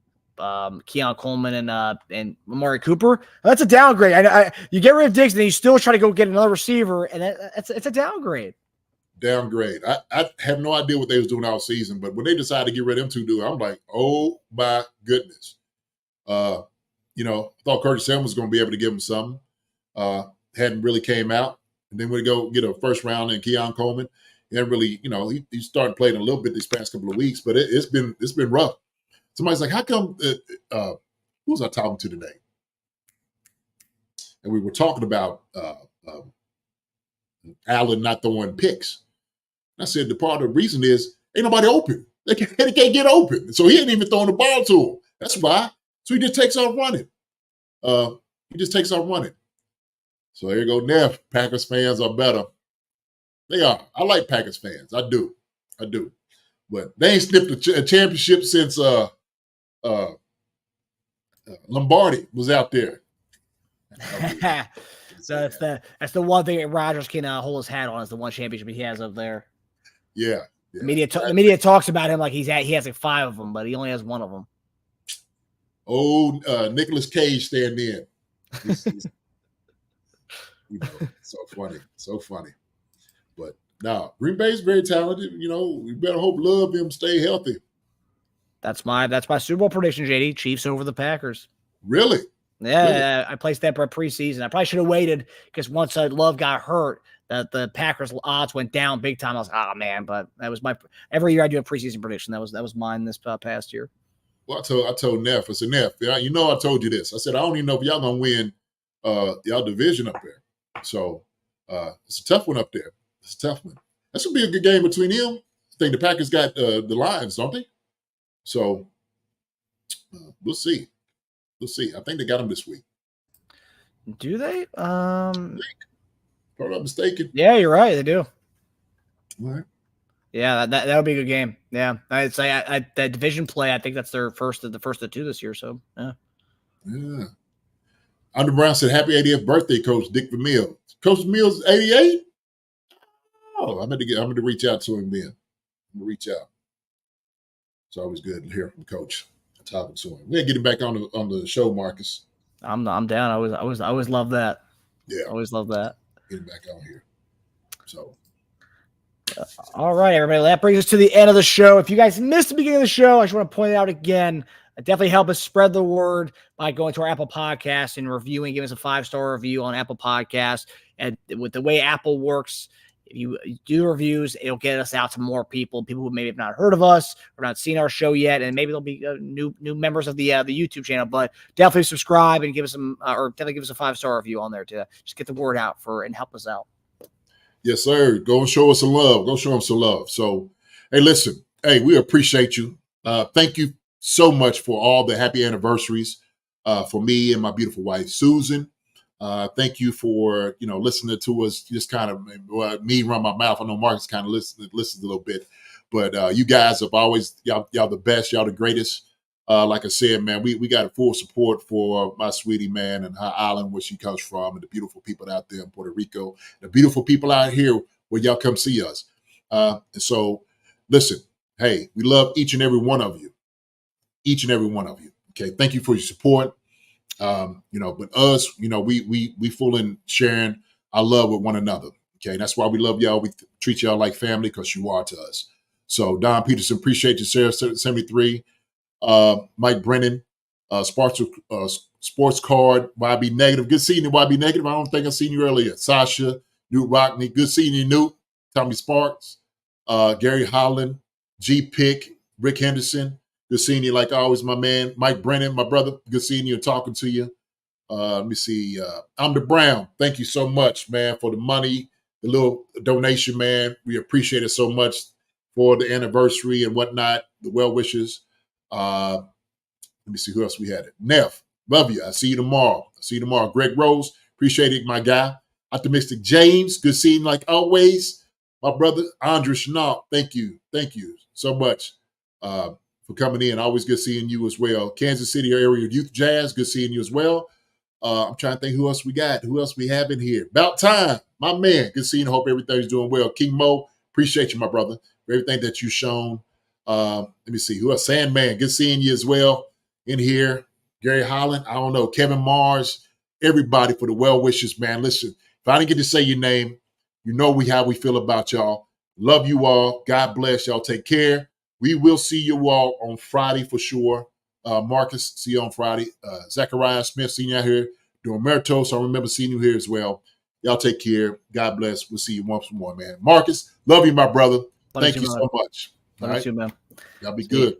Keon Coleman and Amari Cooper. That's a downgrade. You get rid of Diggs and then you still try to go get another receiver, and it's a downgrade. Downgrade. I have no idea what they was doing all season, but when they decided to get rid of them two dudes, I'm like, oh my goodness. I thought Curtis Samuel was going to be able to give him something. Hadn't really came out, and then we go get a first round in Keon Coleman. And really, he started playing a little bit these past couple of weeks, but it's been rough. Somebody's like, how come? Who was I talking to today? And we were talking about Allen not throwing picks. I said the part of the reason is ain't nobody open. They can't get open, so he ain't even throwing the ball to him. That's why. So he just takes off running. So here you go, Neff. Packers fans are better. They are. I like Packers fans. I do. But they ain't sniffed a championship since Lombardi was out there. So that's the one thing that Rodgers can hold his hat on is the one championship he has up there. Yeah. The media talks about him like he has like 5 of them, but he only has 1 of them. Oh, Nicolas Cage stand in. So funny. But no, Green Bay's very talented. We better hope Love him stay healthy. That's my Super Bowl prediction, JD. Chiefs over the Packers. Really? Yeah, I placed that for preseason. I probably should have waited because once Love got hurt, the Packers odds went down big time. I was like, oh man, but that was every year I do a preseason prediction. That was mine this past year. Well, I told Neff, I said, Neff, you know, I told you this. I said, I don't even know if y'all gonna win y'all division up there. So it's a tough one up there. It's a tough one. That's gonna be a good game between them. I think the Packers got the Lions, don't they? So we'll see. We'll see. I think they got them this week. Do they? If I'm not mistaken. Yeah, you're right. They do. All right. Yeah, that'll be a good game. Yeah, I'd say that division play. I think that's the first of two this year. So yeah. Yeah. Under Brown said, "Happy 80th birthday, Coach Dick Vermeil." Coach Vermeil's 88. Oh, I'm going to reach out to him then. I'm going to reach out. It's always good to hear from Coach. Talking to him. We'll get him back on the show, Marcus. I'm down. I always love that. Yeah, always love that. Get him back on here. So, all right, everybody. That brings us to the end of the show. If you guys missed the beginning of the show, I just want to point it out again. Definitely help us spread the word by going to our Apple Podcast and reviewing. Give us a 5-star review on Apple Podcast. And with the way Apple works, if you do reviews, it'll get us out to more people who maybe have not heard of us or not seen our show yet, and maybe there'll be new members of the YouTube channel. But definitely subscribe and give us or definitely give us a 5-star review on there to just get the word out and help us out. yes, sir. Go and show us some love. Go show them some love. So, hey, listen. Hey, we appreciate you. Thank you so much for all the happy anniversaries for me and my beautiful wife, Susan. Thank you for, listening to us, just kind of me run my mouth. I know Marcus kind of listens a little bit, but you guys have always, y'all the best, y'all the greatest. Like I said, man, we got a full support for my sweetie, man, and her island where she comes from, and the beautiful people out there in Puerto Rico, the beautiful people out here where y'all come see us. And so, listen, hey, we love each and every one of you. Each and every one of you. Okay. Thank you for your support. But us, we full in sharing our love with one another. Okay. That's why we love y'all. We treat y'all like family because you are to us. So Don Peterson, appreciate you, Sarah 73. Mike Brennan, sports card, YB Negative. Good seeing you, YB Negative. I don't think I seen you earlier. Sasha, Newt Rockney. Good seeing you, Newt. Tommy Sparks, Gary Holland, G Pick, Rick Henderson. Good seeing you, like always, my man. Mike Brennan, my brother. Good seeing you and talking to you. Let me see. I'm the Brown. Thank you so much, man, for the money, the little donation, man. We appreciate it so much for the anniversary and whatnot, the well wishes. Let me see who else we had. Neff, love you. I see you tomorrow. Greg Rose, appreciate it, my guy. Optimistic James, good seeing you like always. My brother, Andre Chenault, thank you so much for coming in. Always good seeing you as well. Kansas City area youth jazz, good seeing you as well. I'm trying to think who else we got, who else we have in here. About time, my man. Good seeing you. Hope everything's doing well. King Mo, appreciate you, my brother, for everything that you've shown. Let me see who else. Sandman, good seeing you as well in here. Gary Holland, I don't know. Kevin Mars, everybody for the well wishes, man. Listen, if I didn't get to say your name, you know how we feel about y'all. Love you all. God bless y'all. Take care. We will see you all on Friday for sure. Marcus, see you on Friday. Zachariah Smith, seeing you out here. Doing Meritos, I remember seeing you here as well. Y'all take care. God bless. We'll see you once more, man. Marcus, love you, my brother. Thank you so much. Love you too, man. Y'all be good.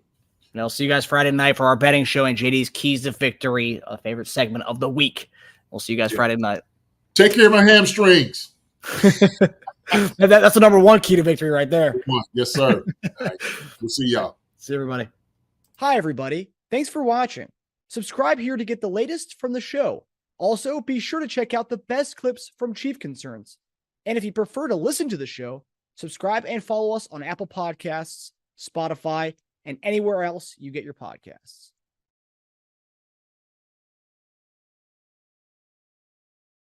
And I'll see you guys Friday night for our betting show and JD's Keys to Victory, a favorite segment of the week. We'll see you guys Friday night. Take care of my hamstrings. That's the number one key to victory right there. Yes, sir. All right. We'll see y'all. See everybody. Hi, everybody. Thanks for watching. Subscribe here to get the latest from the show. Also, be sure to check out the best clips from Chief Concerns. And if you prefer to listen to the show, subscribe and follow us on Apple Podcasts, Spotify, and anywhere else you get your podcasts.